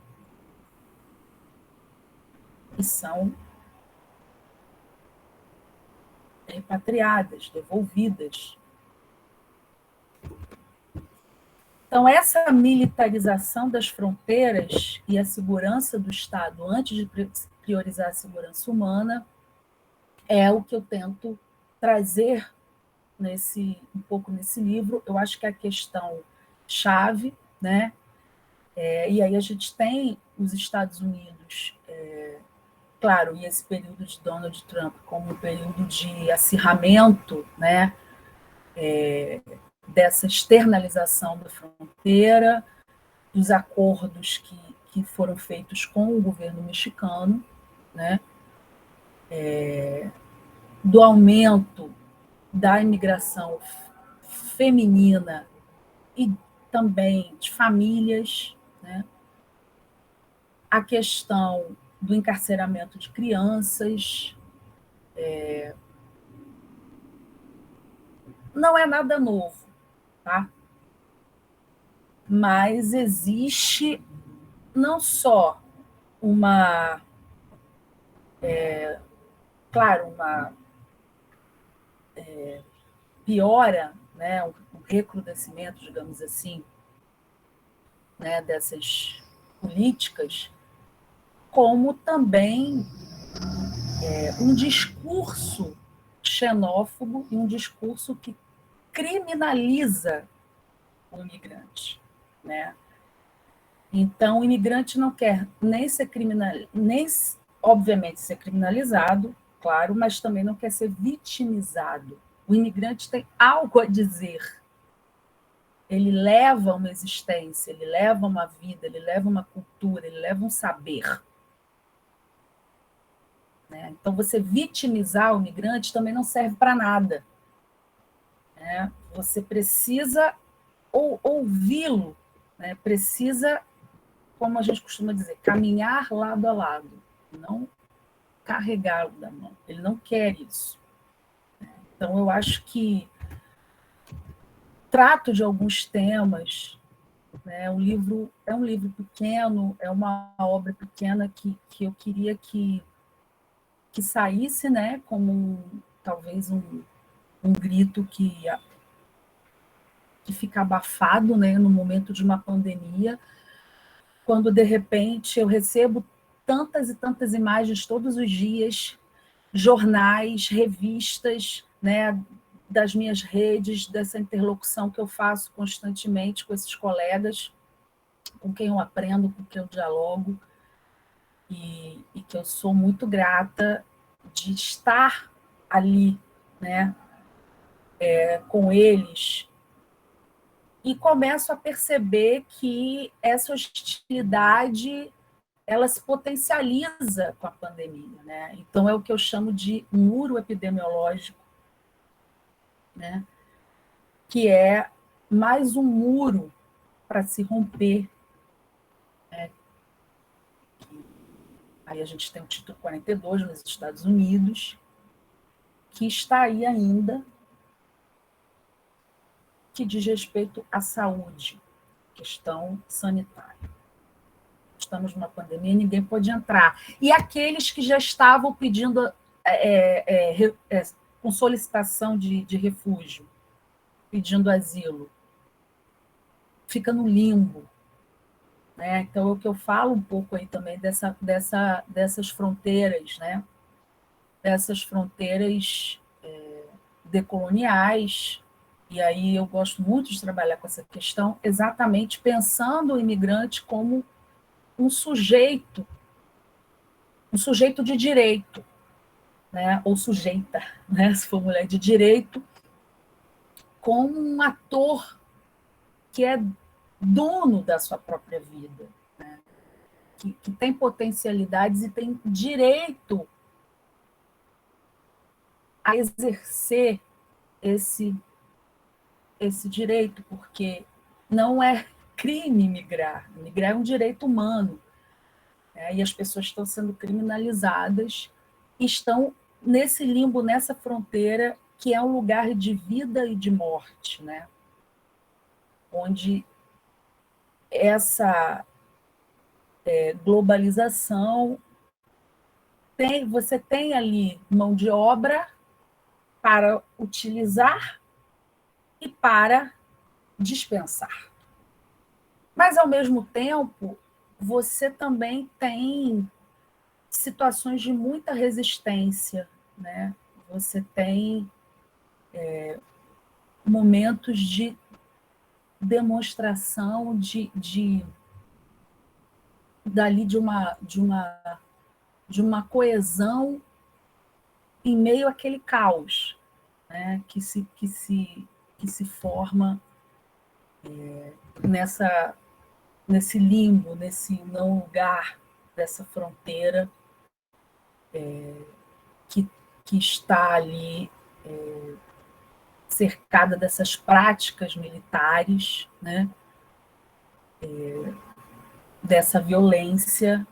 E são repatriadas, devolvidas. Então, essa militarização das fronteiras e a segurança do Estado, antes de priorizar a segurança humana, é o que eu tento trazer um pouco nesse livro. Eu acho que é a questão chave, né? E aí a gente tem os Estados Unidos, claro, e esse período de Donald Trump como um período de acirramento, né? Dessa externalização da fronteira, dos acordos que foram feitos com o governo mexicano, né? Do aumento da imigração feminina e também de famílias, né? A questão do encarceramento de crianças. Não é nada novo, tá? Mas existe não só uma piora, né, um recrudescimento, digamos assim, né, dessas políticas, como também um discurso xenófobo e um discurso que criminaliza o imigrante, né? Então, o imigrante não quer nem ser obviamente ser criminalizado, claro, mas também não quer ser vitimizado. O imigrante tem algo a dizer. Ele leva uma existência, ele leva uma vida, ele leva uma cultura, ele leva um saber. Né? Então, você vitimizar o imigrante também não serve para nada. Né? Você precisa ouvi-lo, né? Precisa, como a gente costuma dizer, caminhar lado a lado, não carregá-lo da mão. Ele não quer isso. Então, eu acho que trato de alguns temas, né? O livro é um livro pequeno, é uma obra pequena que eu queria que saísse, né? Como talvez um grito que fica abafado, né? No momento de uma pandemia, quando de repente eu recebo tantas e tantas imagens todos os dias, jornais, revistas, né, das minhas redes, dessa interlocução que eu faço constantemente com esses colegas, com quem eu aprendo, com quem eu dialogo, e que eu sou muito grata de estar ali, né, com eles, e começo a perceber que essa hostilidade ela se potencializa com a pandemia, né? Então é o que eu chamo de muro epidemiológico, né? Que é mais um muro para se romper. Né? Aí a gente tem o Título 42 nos Estados Unidos, que está aí ainda, que diz respeito à saúde, questão sanitária. Estamos numa pandemia, ninguém pode entrar. E aqueles que já estavam pedindo com solicitação de refúgio, pedindo asilo, fica no limbo. Né? Então, é o que eu falo um pouco aí também dessas fronteiras, né? Dessas fronteiras decoloniais. E aí eu gosto muito de trabalhar com essa questão, exatamente pensando o imigrante como um sujeito de direito, né? Ou sujeita, né? Se for mulher de direito, como um ator que é dono da sua própria vida, né? que tem potencialidades e tem direito a exercer esse direito, porque não é crime migrar. Migrar é um direito humano, né? E as pessoas estão sendo criminalizadas, estão nesse limbo, nessa fronteira, que é um lugar de vida e de morte, né? Onde essa globalização você tem ali mão de obra para utilizar e para dispensar. Mas, ao mesmo tempo, você também tem situações de muita resistência, né? Você tem momentos de demonstração dali de uma coesão em meio àquele caos, né? que se forma nesse limbo, nesse não lugar dessa fronteira que está ali cercada dessas práticas militares, né? Dessa violência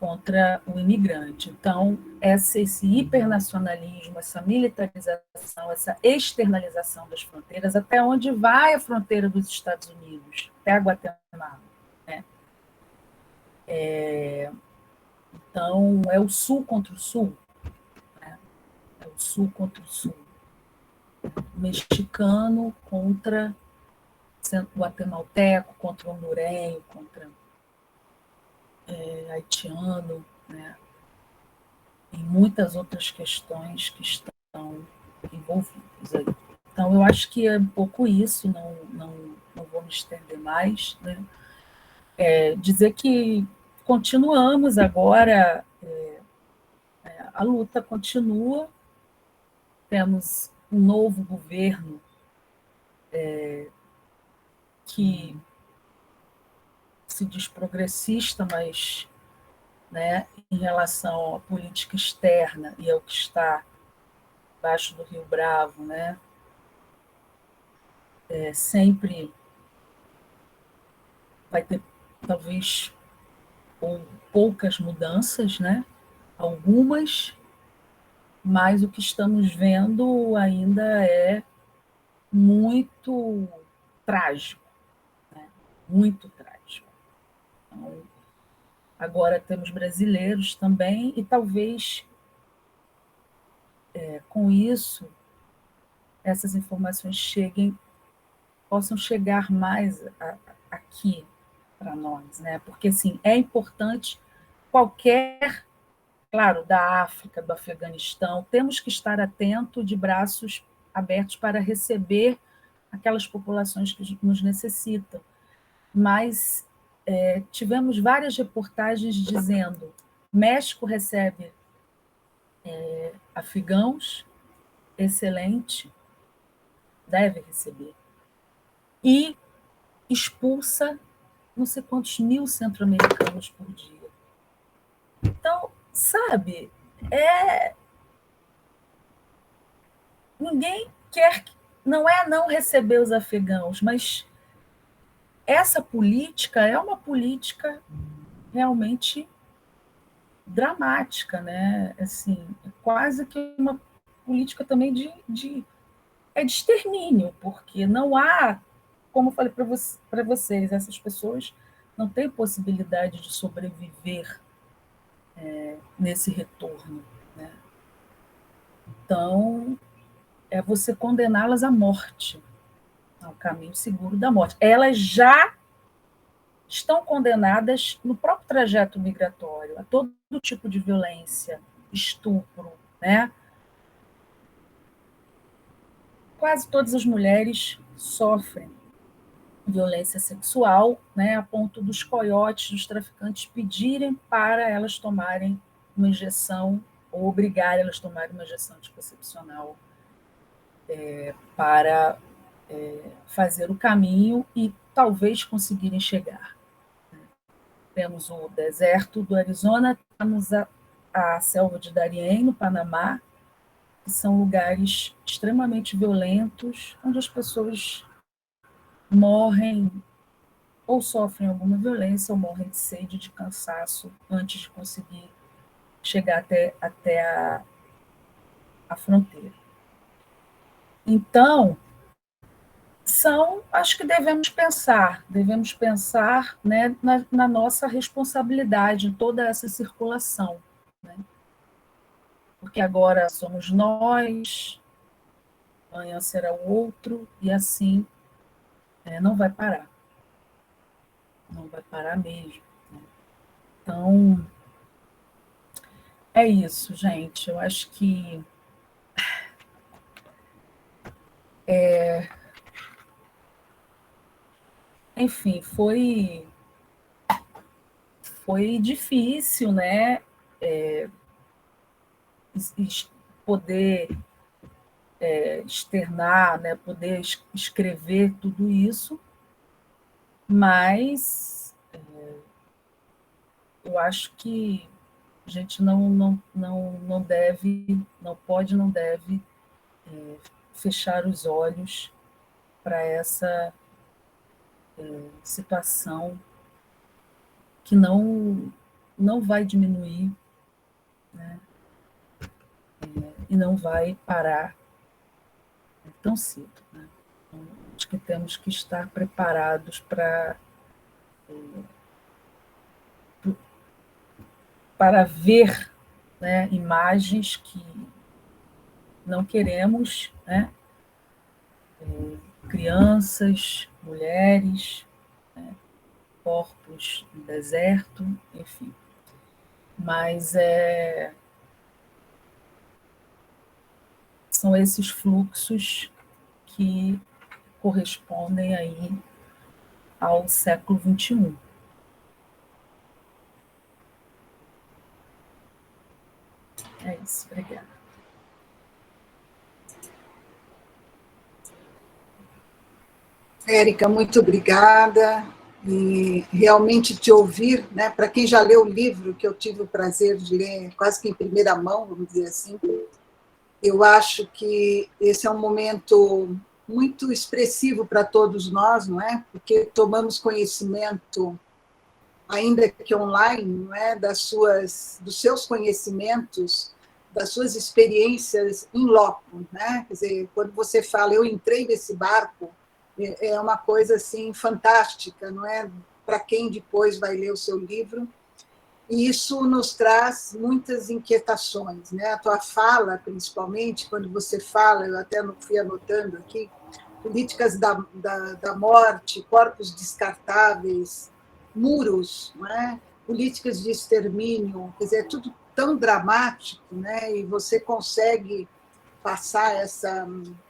contra o imigrante. Então, esse hipernacionalismo, essa militarização, essa externalização das fronteiras, até onde vai a fronteira dos Estados Unidos? Até a Guatemala. Né? Então, é o Sul contra o Sul. Né? É o Sul contra o Sul. O mexicano contra o guatemalteco, contra o hondurenho, contra haitiano, né? E muitas outras questões que estão envolvidas aí. Então, eu acho que é um pouco isso, não vou me estender mais. Né? Dizer que continuamos agora, a luta continua, temos um novo governo que se diz progressista, mas, né, em relação à política externa e ao que está embaixo do Rio Bravo, né, sempre vai ter, talvez, poucas mudanças, né, algumas, mas o que estamos vendo ainda é muito trágico, né, muito trágico. Então, agora temos brasileiros também, e talvez com isso essas informações possam chegar mais aqui para nós, né? Porque assim, é importante claro, da África, do Afeganistão, temos que estar atento de braços abertos para receber aquelas populações que nos necessitam. Mas tivemos várias reportagens dizendo: México recebe afegãos, excelente, deve receber, e expulsa não sei quantos mil centro-americanos por dia. Então, sabe, ninguém quer, não receber os afegãos, mas essa política é uma política realmente dramática, né? Assim, é quase que uma política também é de extermínio, porque não há, como eu falei para vocês, essas pessoas não têm possibilidade de sobreviver nesse retorno, né? Então, é você condená-las à morte, ao caminho seguro da morte. Elas já estão condenadas no próprio trajeto migratório a todo tipo de violência, estupro, né? Quase todas as mulheres sofrem violência sexual, né, a ponto dos coiotes, dos traficantes pedirem para elas tomarem uma injeção ou obrigarem elas a tomarem uma injeção anticoncepcional para fazer o caminho e talvez conseguirem chegar. Temos o deserto do Arizona, temos a selva de Darién, no Panamá, que são lugares extremamente violentos, onde as pessoas morrem ou sofrem alguma violência ou morrem de sede, de cansaço, antes de conseguir chegar até a fronteira. Então, acho que devemos pensar, né, na nossa responsabilidade em toda essa circulação, né? Porque agora somos nós, amanhã será o outro, e assim não vai parar. Não vai parar mesmo, né? Então, é isso, gente. Eu acho que enfim, foi difícil, né? Poder externar, né? Poder escrever tudo isso, mas eu acho que a gente não deve, não pode, não deve fechar os olhos para essa situação que não vai diminuir, né? E não vai parar tão cedo, né? Então, acho que temos que estar preparados para ver, né, imagens que não queremos, né? Crianças, mulheres, né? Corpos no deserto, enfim. Mas são esses fluxos que correspondem aí ao século XXI. É isso, obrigada. Érica, muito obrigada. E realmente te ouvir, né? Para quem já leu o livro, que eu tive o prazer de ler quase que em primeira mão, vamos dizer assim, eu acho que esse é um momento muito expressivo para todos nós, não é? Porque tomamos conhecimento, ainda que online, não é? Dos seus conhecimentos, das suas experiências em loco, né? Quer dizer, quando você fala, eu entrei nesse barco, é uma coisa assim fantástica, não é? Para quem depois vai ler o seu livro. E isso nos traz muitas inquietações, né? A tua fala, principalmente, quando você fala, eu até não fui anotando aqui, políticas da morte, corpos descartáveis, muros, não é? Políticas de extermínio, quer dizer, é tudo tão dramático, né? E você consegue passar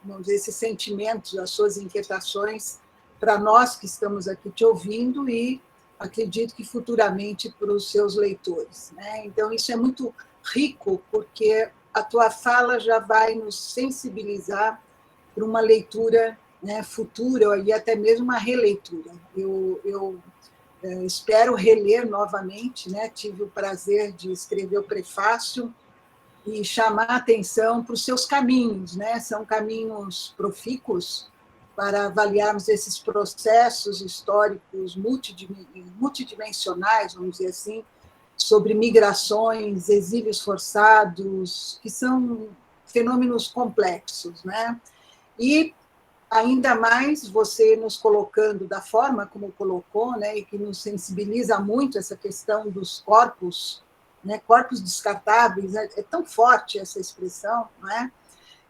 vamos dizer, esses sentimentos, as suas inquietações para nós que estamos aqui te ouvindo e acredito que futuramente para os seus leitores, né? Então, isso é muito rico, porque a tua fala já vai nos sensibilizar para uma leitura, né, futura e até mesmo uma releitura. Eu espero reler novamente, né? Tive o prazer de escrever o prefácio e chamar a atenção para os seus caminhos, né? São caminhos profícuos para avaliarmos esses processos históricos multidimensionais, vamos dizer assim, sobre migrações, exílios forçados, que são fenômenos complexos, né? E ainda mais você nos colocando da forma como colocou, né, e que nos sensibiliza muito essa questão dos corpos, né, corpos descartáveis, é tão forte essa expressão, não é?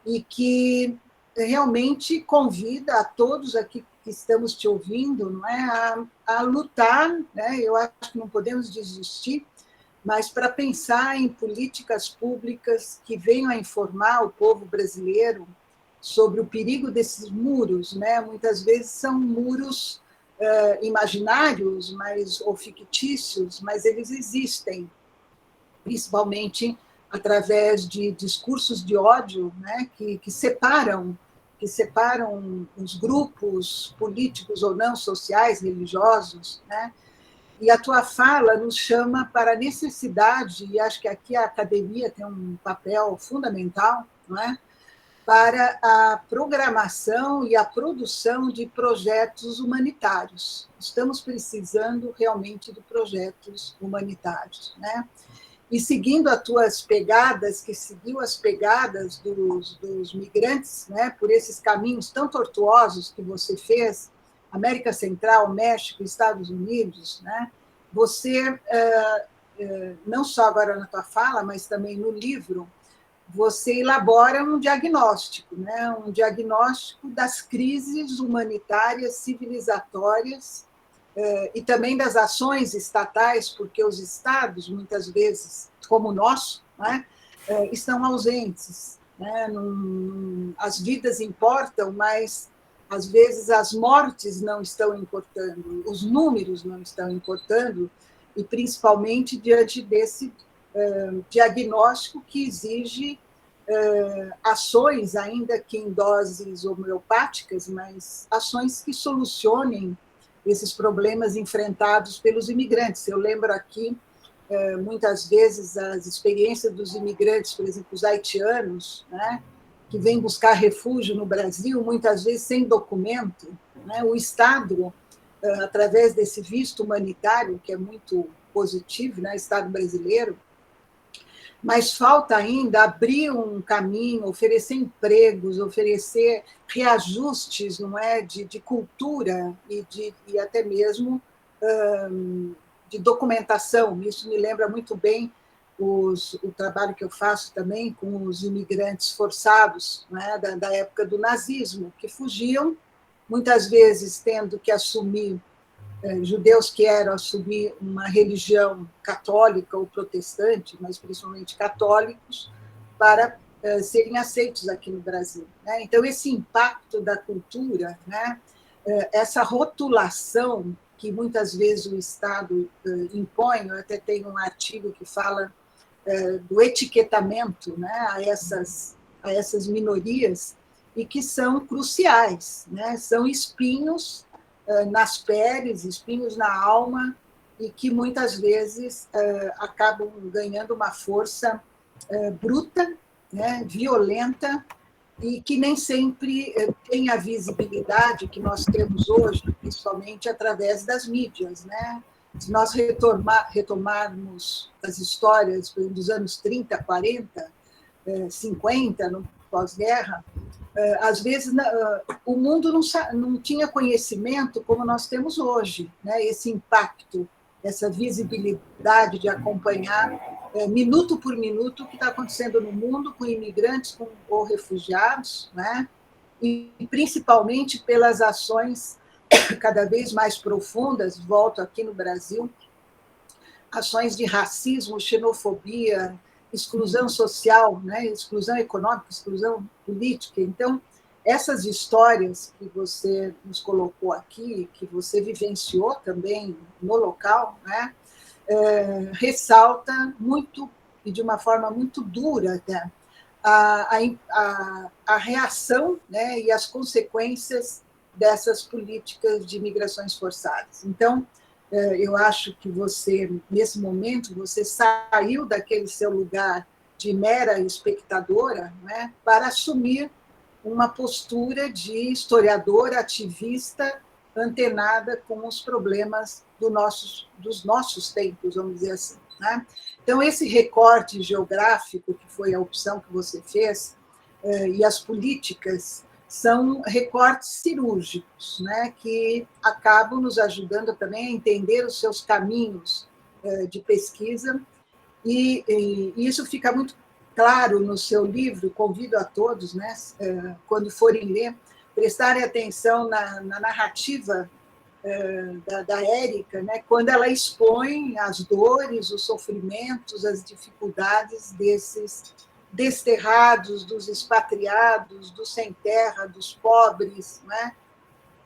E que realmente convida a todos aqui que estamos te ouvindo, não é, a lutar, né? Eu acho que não podemos desistir, mas para pensar em políticas públicas que venham a informar o povo brasileiro sobre o perigo desses muros, né? Muitas vezes são muros imaginários, ou fictícios, mas eles existem, principalmente através de discursos de ódio, né? que separam os grupos políticos ou não, sociais, religiosos, né? E a tua fala nos chama para a necessidade, e acho que aqui a academia tem um papel fundamental, não é? Para a programação e a produção de projetos humanitários. Estamos precisando realmente de projetos humanitários, né? E seguindo as tuas pegadas, que seguiu as pegadas dos migrantes, né, por esses caminhos tão tortuosos que você fez, América Central, México, Estados Unidos, né, você, não só agora na tua fala, mas também no livro, você elabora um diagnóstico, né, um diagnóstico das crises humanitárias civilizatórias e também das ações estatais, porque os estados, muitas vezes, como o nosso, né, estão ausentes. Né? As vidas importam, mas, às vezes, as mortes não estão importando, os números não estão importando, e principalmente diante desse diagnóstico que exige ações, ainda que em doses homeopáticas, mas ações que solucionem esses problemas enfrentados pelos imigrantes. Eu lembro aqui, muitas vezes, as experiências dos imigrantes, por exemplo, os haitianos, né, que vêm buscar refúgio no Brasil, muitas vezes sem documento, né, o Estado, através desse visto humanitário, que é muito positivo, né, Estado brasileiro, mas falta ainda abrir um caminho, oferecer empregos, oferecer reajustes, não é, de cultura e até mesmo de documentação. Isso me lembra muito bem o trabalho que eu faço também com os imigrantes forçados, né, da época do nazismo, que fugiam, muitas vezes tendo que assumir, judeus que eram assumir uma religião católica ou protestante, mas principalmente católicos, para serem aceitos aqui no Brasil. Né? Então, esse impacto da cultura, né? Essa rotulação que muitas vezes o Estado impõe, eu até tenho um artigo que fala do etiquetamento, né? a essas minorias, e que são cruciais, né? São espinhos nas peles, espinhos na alma, e que muitas vezes acabam ganhando uma força bruta, né, violenta, e que nem sempre tem a visibilidade que nós temos hoje, principalmente através das mídias. Né? Se nós retomarmos as histórias dos anos 30, 40, 50, no pós-guerra, às vezes o mundo não tinha conhecimento como nós temos hoje, né? Esse impacto, essa visibilidade de acompanhar minuto por minuto o que está acontecendo no mundo com imigrantes ou refugiados, né? E principalmente pelas ações cada vez mais profundas, volto aqui no Brasil, ações de racismo, xenofobia, exclusão social, né? Exclusão econômica, exclusão política. Então, essas histórias que você nos colocou aqui, que você vivenciou também no local, né? Ressalta muito, e de uma forma muito dura até, a reação, né? E as consequências dessas políticas de migrações forçadas. Então, eu acho que você, nesse momento, você saiu daquele seu lugar de mera espectadora, né, para assumir uma postura de historiadora, ativista, antenada com os problemas dos nossos tempos, vamos dizer assim. Né? Então, esse recorte geográfico, que foi a opção que você fez, e as políticas são recortes cirúrgicos, né, que acabam nos ajudando também a entender os seus caminhos de pesquisa, e isso fica muito claro no seu livro. Convido a todos, né, quando forem ler, prestarem atenção na narrativa da Érica, né, quando ela expõe as dores, os sofrimentos, as dificuldades desses desterrados, dos expatriados, dos sem terra, dos pobres, né?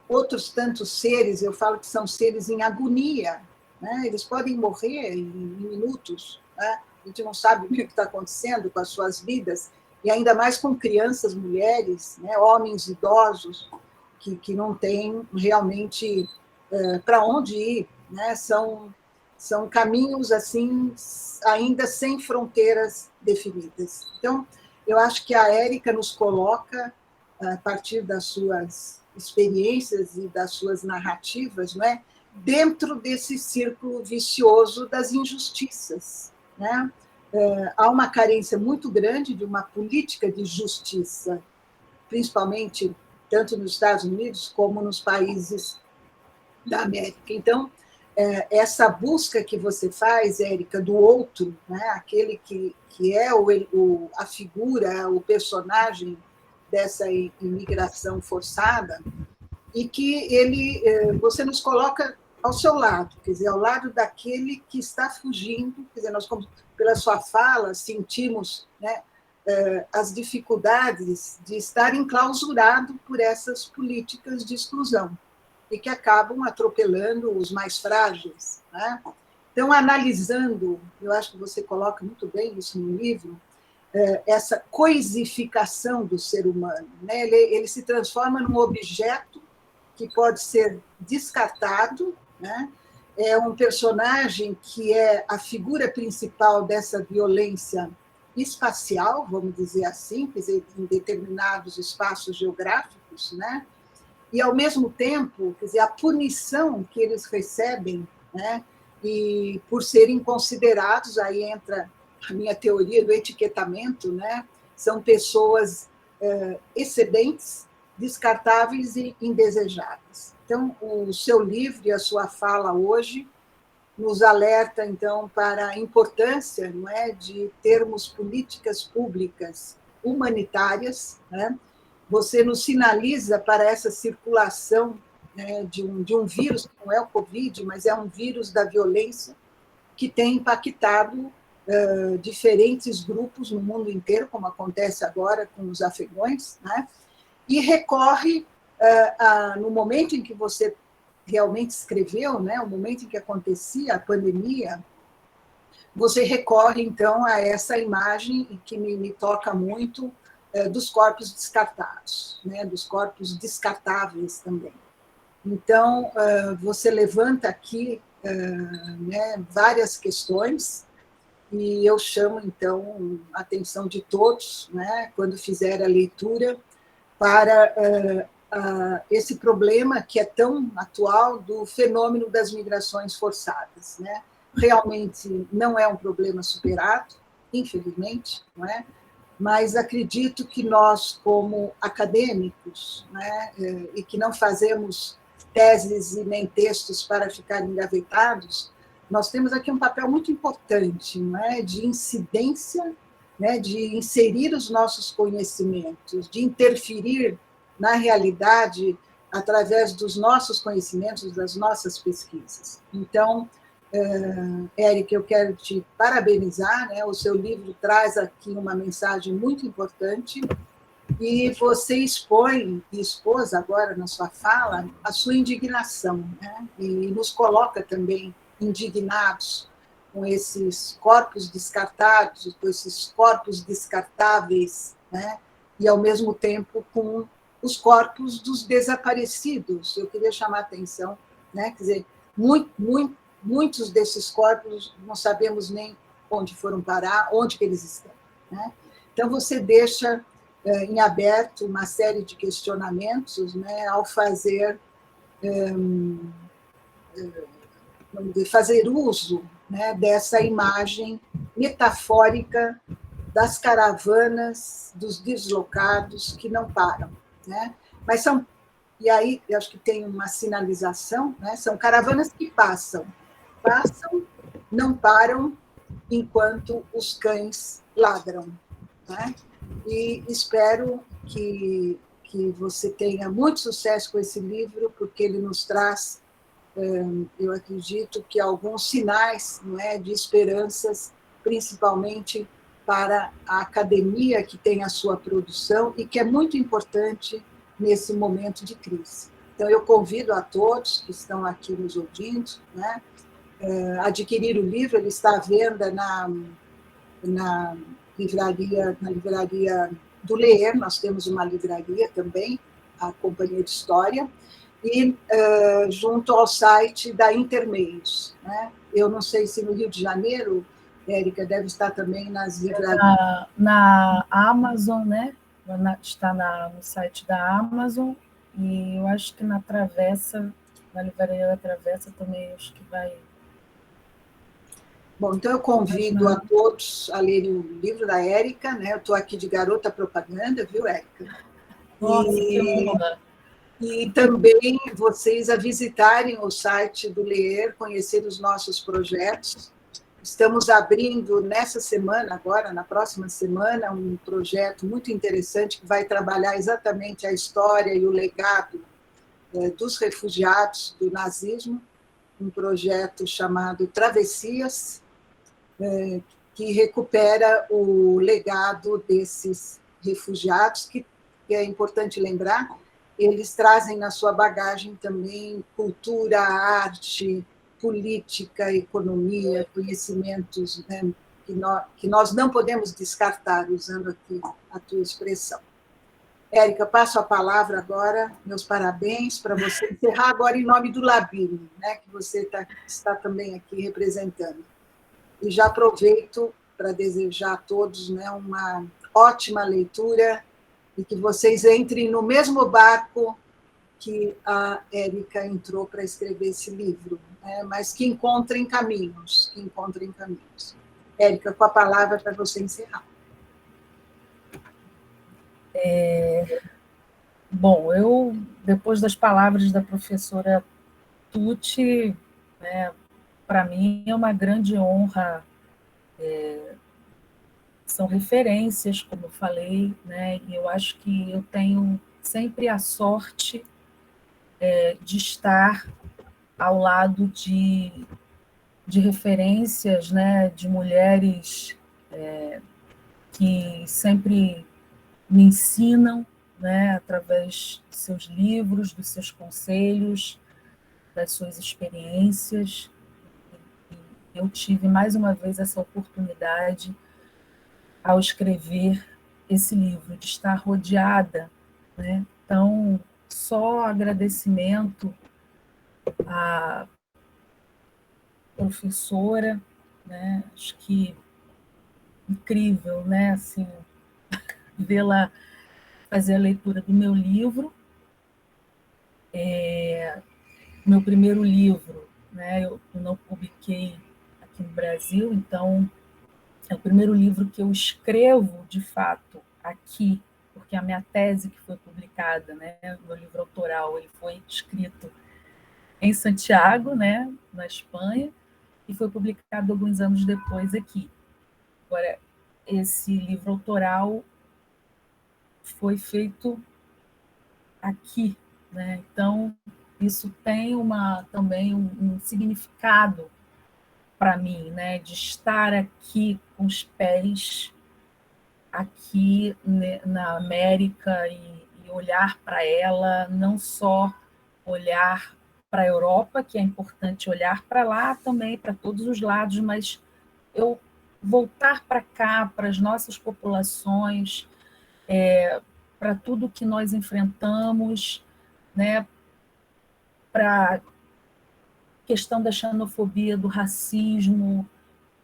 Outros tantos seres, eu falo que são seres em agonia, né? Eles podem morrer em minutos, né? A gente não sabe o que está acontecendo com as suas vidas, e ainda mais com crianças, mulheres, né? Homens idosos, que não têm realmente para onde ir, né? São caminhos assim ainda sem fronteiras definidas. Então, eu acho que a Érica nos coloca, a partir das suas experiências e das suas narrativas, não é, dentro desse círculo vicioso das injustiças, né? Há uma carência muito grande de uma política de justiça, principalmente tanto nos Estados Unidos como nos países da América. Então, essa busca que você faz, Érica, do outro, né, aquele que é a figura, o personagem dessa imigração forçada, e que você nos coloca ao seu lado, quer dizer, ao lado daquele que está fugindo. Quer dizer, nós, pela sua fala, sentimos, né, as dificuldades de estar enclausurado por essas políticas de exclusão, e que acabam atropelando os mais frágeis, né? Então, analisando, eu acho que você coloca muito bem isso no livro, essa coisificação do ser humano, né? Ele se transforma num objeto que pode ser descartado, né? É um personagem que é a figura principal dessa violência espacial, vamos dizer assim, quer dizer, em determinados espaços geográficos, né? E, ao mesmo tempo, quer dizer, a punição que eles recebem, né, e por serem considerados, aí entra a minha teoria do etiquetamento, né, são pessoas excedentes, descartáveis e indesejáveis. Então, o seu livro e a sua fala hoje nos alerta, então, para a importância, não é, de termos políticas públicas humanitárias, né? Você nos sinaliza para essa circulação, né, de um vírus, que não é o Covid, mas é um vírus da violência, que tem impactado diferentes grupos no mundo inteiro, como acontece agora com os afegãos, né? E recorre, no momento em que você realmente escreveu, né, o momento em que acontecia a pandemia, você recorre, então, a essa imagem que me toca muito, dos corpos descartados, né, dos corpos descartáveis também. Então, você levanta aqui, né, várias questões, e eu chamo, então, a atenção de todos, né, quando fizer a leitura, para esse problema que é tão atual do fenômeno das migrações forçadas, né? Realmente não é um problema superado, infelizmente, não é? Mas acredito que nós, como acadêmicos, né, e que não fazemos teses e nem textos para ficar engavetados, nós temos aqui um papel muito importante, não é, de incidência, né, de inserir os nossos conhecimentos, de interferir na realidade através dos nossos conhecimentos, das nossas pesquisas. Então, Érica, eu quero te parabenizar, né? O seu livro traz aqui uma mensagem muito importante, e você expôs agora na sua fala a sua indignação, né? E nos coloca também indignados com esses corpos descartados, com esses corpos descartáveis, né? E, ao mesmo tempo, com os corpos dos desaparecidos. Eu queria chamar a atenção, né? Quer dizer, muitos desses corpos não sabemos nem onde foram parar, onde que eles estão, né? Então, você deixa em aberto uma série de questionamentos, né, ao fazer uso, né, dessa imagem metafórica das caravanas dos deslocados que não param, né? Mas e aí eu acho que tem uma sinalização, né? São caravanas que passam, não param enquanto os cães ladram, né? E espero que você tenha muito sucesso com esse livro, porque ele nos traz, eu acredito, que alguns sinais, não é, de esperanças, principalmente para a academia que tem a sua produção e que é muito importante nesse momento de crise. Então, eu convido a todos que estão aqui nos ouvindo, né, adquirir o livro. Ele está à venda na livraria do Leer. Nós temos uma livraria também, a Companhia de História, e junto ao site da Intermeios, né? Eu não sei se no Rio de Janeiro, Érica, deve estar também nas livrarias. Na Amazon, né? Está no site da Amazon, e eu acho que na Travessa, na livraria da Travessa também, acho que vai. Bom, então eu convido a todos a lerem o livro da Érica, né? Eu estou aqui de garota propaganda, viu, Érica? Nossa, que honra! E também vocês a visitarem o site do Leer, conhecer os nossos projetos. Estamos abrindo nessa semana, agora, na próxima semana, um projeto muito interessante que vai trabalhar exatamente a história e o legado dos refugiados do nazismo, um projeto chamado Travessias, que recupera o legado desses refugiados, que é importante lembrar, eles trazem na sua bagagem também cultura, arte, política, economia, conhecimentos, né, que nós não podemos descartar, usando aqui a tua expressão. Érica, passo a palavra agora, meus parabéns para você encerrar agora em nome do Labine, né, que você está também aqui representando. E já aproveito para desejar a todos, né, uma ótima leitura e que vocês entrem no mesmo barco que a Érica entrou para escrever esse livro, né, mas que encontrem caminhos, Érica, com a palavra para você encerrar. Bom, eu, depois das palavras da professora Tucci, né, para mim é uma grande honra, são referências, como eu falei, né, e eu acho que eu tenho sempre a sorte de estar ao lado de referências, né, de mulheres que sempre me ensinam, né, através de seus livros, dos seus conselhos, das suas experiências. Eu tive mais uma vez essa oportunidade ao escrever esse livro, de estar rodeada, né? Então, só agradecimento à professora, né? Acho que incrível, né? Assim, vê-la fazer a leitura do meu livro. Meu primeiro livro, né? Eu não publiquei aqui no Brasil, então é o primeiro livro que eu escrevo, de fato, aqui, porque a minha tese que foi publicada, né, meu livro autoral, ele foi escrito em Santiago, né, na Espanha, e foi publicado alguns anos depois aqui. Agora, esse livro autoral foi feito aqui, né? Então, isso tem também um significado para mim, né, de estar aqui com os pés aqui na América e olhar para ela, não só olhar para a Europa, que é importante olhar para lá também, para todos os lados, mas eu voltar para cá, para as nossas populações, para tudo que nós enfrentamos, né, para a questão da xenofobia, do racismo.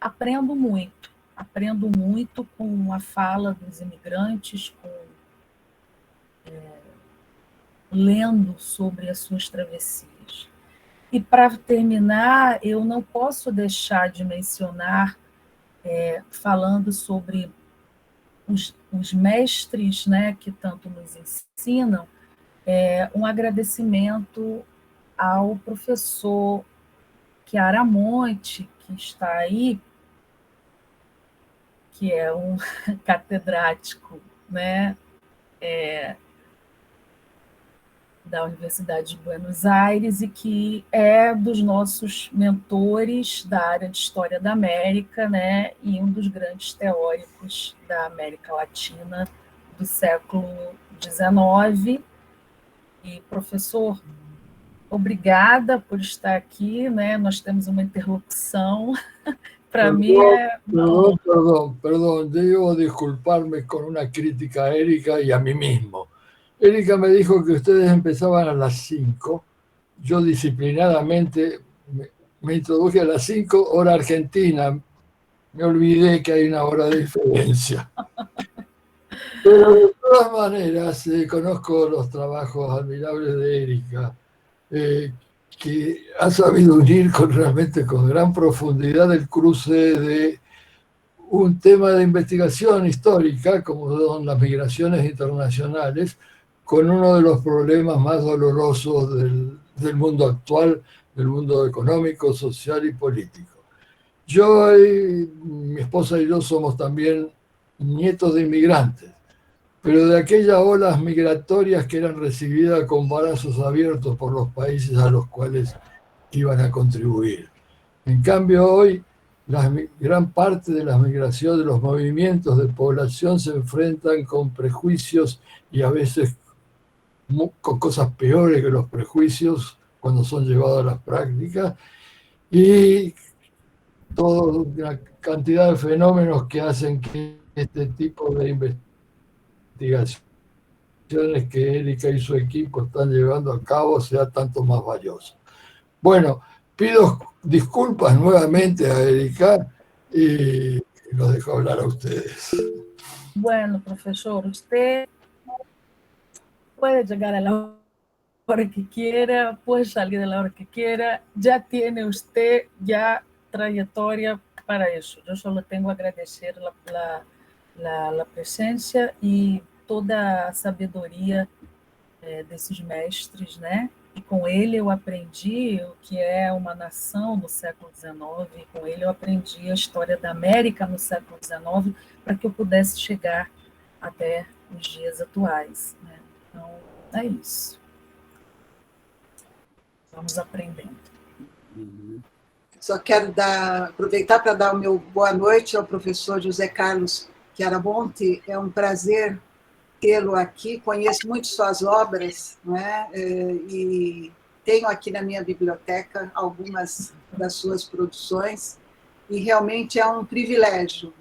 Aprendo muito com a fala dos imigrantes, lendo sobre as suas travessias. E, para terminar, eu não posso deixar de mencionar, falando sobre os mestres, né, que tanto nos ensinam, um agradecimento ao professor Chiara Monte, que está aí, que é um catedrático, né, da Universidade de Buenos Aires e que é dos nossos mentores da área de História da América, né, e um dos grandes teóricos da América Latina do século XIX. E, professor, obrigada por estar aqui, né? Nós temos uma interlocução. Para mim é... Perdón, debo disculparme con una crítica a Erika y a mí mismo. Erika me dijo que ustedes empezaban a las 5. Yo disciplinadamente me introduje a las 5, hora argentina. Me olvidé que hay una hora de diferencia. Pero de todas maneras, conozco los trabajos admirables de Erika, que ha sabido unir realmente con gran profundidad el cruce de un tema de investigación histórica, como son las migraciones internacionales, con uno de los problemas más dolorosos del mundo actual, del mundo económico, social y político. Yo y mi esposa y yo somos también nietos de inmigrantes, pero de aquellas olas migratorias que eran recibidas con brazos abiertos por los países a los cuales iban a contribuir. En cambio, hoy la gran parte de las migraciones, de los movimientos de población se enfrentan con prejuicios y a veces con cosas peores que los prejuicios cuando son llevados a las prácticas, y toda una cantidad de fenómenos que hacen que este tipo de investigaciones que Erika y su equipo están llevando a cabo sea tanto más valioso. Bueno, pido disculpas nuevamente a Erika y los dejo hablar a ustedes. Bueno, profesor, usted puede llegar a la hora que quiera, puede salir a la hora que quiera, ya tiene usted ya trayectoria para eso. Yo solo tengo que agradecer la presença e toda a sabedoria desses mestres, né? E com ele eu aprendi o que é uma nação no século XIX, e com ele eu aprendi a história da América no século XIX, para que eu pudesse chegar até os dias atuais, né? Então, é isso. Vamos aprendendo. Só quero aproveitar para dar o meu boa noite ao professor José Carlos Chiaramonte. É um prazer tê-lo aqui. Conheço muito suas obras, né? E tenho aqui na minha biblioteca algumas das suas produções, e realmente é um privilégio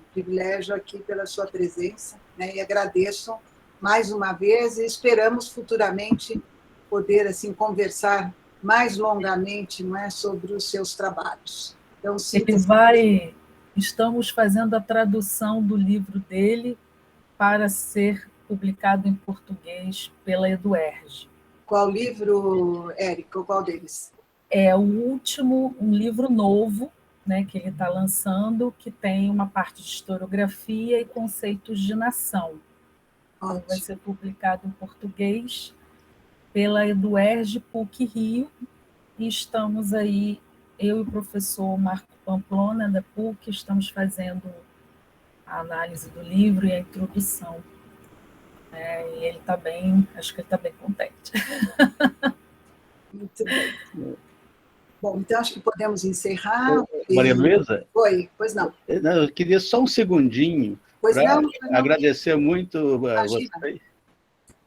aqui pela sua presença, né? E agradeço mais uma vez e esperamos futuramente poder assim conversar mais longamente, não é, sobre os seus trabalhos. Então, estamos fazendo a tradução do livro dele para ser publicado em português pela Eduerge. Qual livro, Érica? Qual deles? É o último, um livro novo, né, que ele está lançando, que tem uma parte de historiografia e conceitos de nação. Então, vai ser publicado em português pela Eduerge PUC-Rio, e estamos aí, eu e o professor Marco Pamplona, da PUC, estamos fazendo a análise do livro e a introdução. E ele está bem, acho que ele está bem contente. Muito bem. Bom, então acho que podemos encerrar. Maria Luísa? Oi, pois não. Eu queria só um segundinho para agradecer muito a você.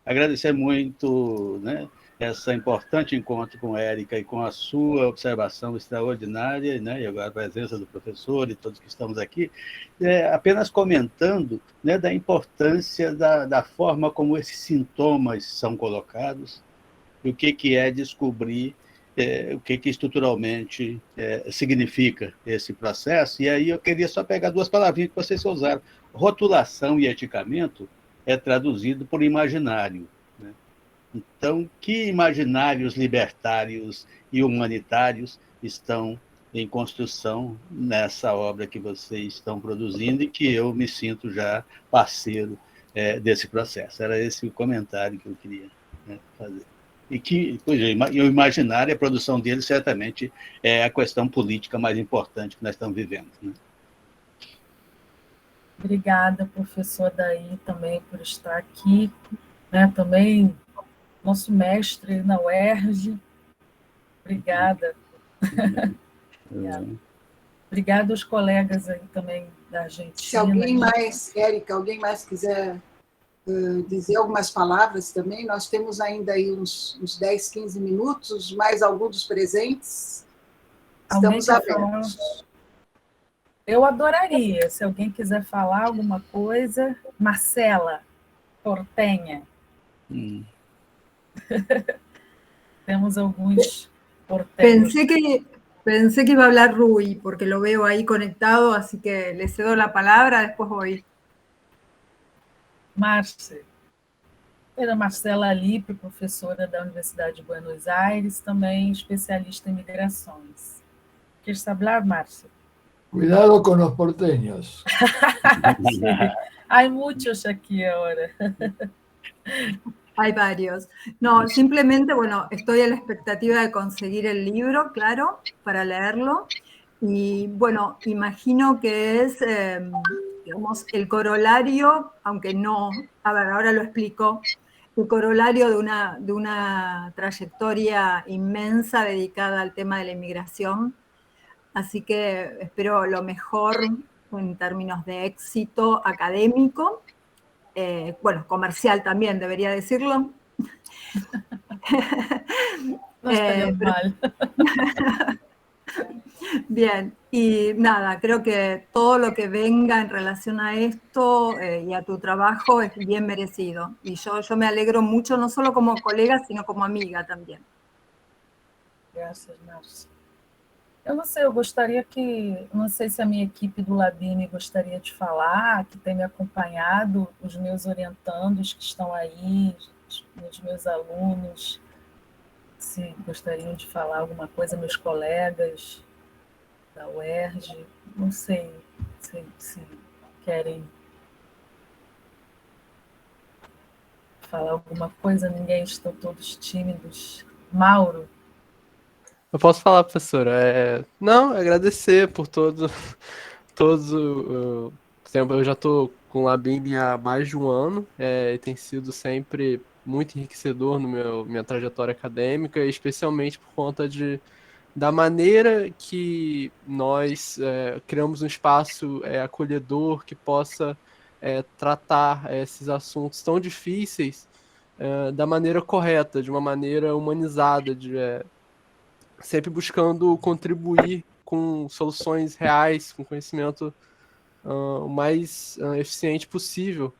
Agradecer muito, né, esse importante encontro com a Erika e com a sua observação extraordinária, né, e agora a presença do professor e todos que estamos aqui, apenas comentando, né, da importância da forma como esses sintomas são colocados, e o que é descobrir o que estruturalmente significa esse processo. E aí eu queria só pegar duas palavrinhas que vocês usaram. Rotulação e eticamento é traduzido por imaginário, né? Então, que imaginários libertários e humanitários estão em construção nessa obra que vocês estão produzindo e que eu me sinto já parceiro desse processo. Era esse o comentário que eu queria, né, fazer. E que, o imaginário, a produção dele, certamente, é a questão política mais importante que nós estamos vivendo, né? Obrigada, professor Daí, também por estar aqui, né? Também nosso mestre na UERJ. Obrigada. Obrigada aos colegas aí também da Argentina. Se alguém mais, Érica, alguém mais quiser dizer algumas palavras também, nós temos ainda aí uns 10, 15 minutos, mais algum dos presentes. Estamos abertos. Eu adoraria, se alguém quiser falar alguma coisa. Marcela Portenha. Temos alguns porteños. Pensé que iba a hablar Rui, porque lo veo ahí conectado, así que le cedo la palabra, después voy. Márcia. Era Marcela Alipe, professora da Universidade de Buenos Aires, também especialista em migrações. ¿Quieres hablar, Márcia? Cuidado con los porteños. Sí. Hay muchos aquí ahora. Hay varios. No, simplemente, bueno, estoy a la expectativa de conseguir el libro, claro, para leerlo. Y bueno, imagino que es, digamos, el corolario, aunque no, a ver, ahora lo explico, el corolario de una trayectoria inmensa dedicada al tema de la inmigración. Así que espero lo mejor en términos de éxito académico. Bueno, comercial también, debería decirlo. No estaría mal. Bien, y nada, creo que todo lo que venga en relación a esto y a tu trabajo es bien merecido. Y yo me alegro mucho, no solo como colega, sino como amiga también. Graças, Márcia. Eu não sei, eu gostaria que... Não sei se a minha equipe do Labine gostaria de falar, que tem me acompanhado, os meus orientandos que estão aí, os meus alunos, se gostariam de falar alguma coisa, meus colegas da UERJ, não sei se querem falar alguma coisa, ninguém, estão todos tímidos. Mauro? Eu posso falar, professora. Não, agradecer por todos o tempo. Eu já estou com o Labine há mais de um ano, e tem sido sempre muito enriquecedor no minha trajetória acadêmica, especialmente por conta da maneira que nós criamos um espaço acolhedor que possa tratar esses assuntos tão difíceis da maneira correta, de uma maneira humanizada, sempre buscando contribuir com soluções reais, com conhecimento o mais eficiente possível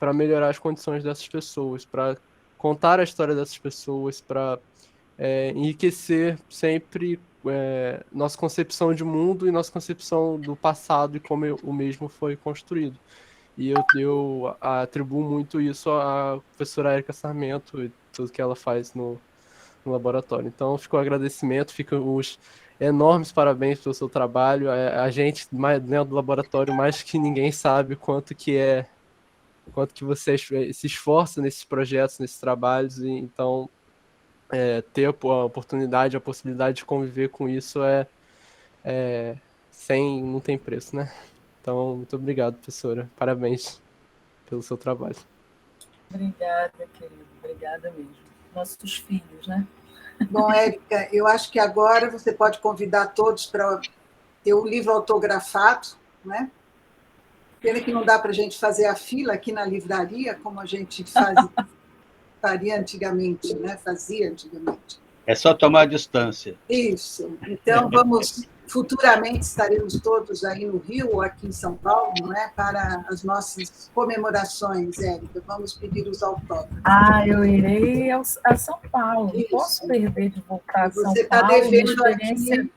para melhorar as condições dessas pessoas, para contar a história dessas pessoas, para enriquecer sempre nossa concepção de mundo e nossa concepção do passado e como o mesmo foi construído. E eu atribuo muito isso à professora Érica Sarmento e tudo que ela faz no laboratório. Então, fica o agradecimento, ficam os enormes parabéns pelo seu trabalho. A gente, dentro do laboratório, mais que ninguém sabe quanto que você se esforça nesses projetos, nesses trabalhos, e então ter a oportunidade, a possibilidade de conviver com isso não tem preço, né? Então, muito obrigado, professora. Parabéns pelo seu trabalho. Obrigada, querido. Obrigada mesmo. Nossos filhos, né? Bom, Érica, eu acho que agora você pode convidar todos para ter o livro autografado, né? Pena que não dá para a gente fazer a fila aqui na livraria, como a gente faria antigamente, né? Fazia antigamente. É só tomar a distância. Isso. Então, futuramente estaremos todos aí no Rio ou aqui em São Paulo, não é? Para as nossas comemorações, Érica. Vamos pedir os autógrafos. Eu irei a São Paulo. Não posso perder de voltar a São Paulo. Você está devendo aqui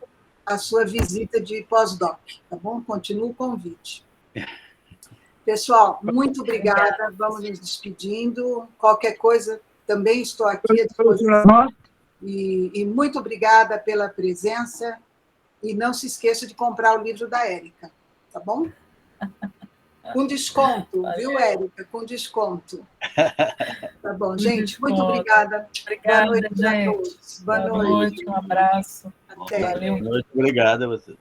a sua visita de pós-doc, tá bom? Continua o convite. Pessoal, muito obrigada. Vamos nos despedindo. Qualquer coisa, também estou aqui à disposição. E muito obrigada pela presença. E não se esqueça de comprar o livro da Érica, tá bom? Com desconto, viu, Érica? Com desconto. Tá bom, gente. Muito obrigada. Obrigada, boa noite gente. a todos. Boa noite. Um abraço. Até. Valeu. Boa noite, obrigado a você.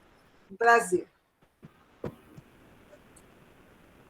Um prazer.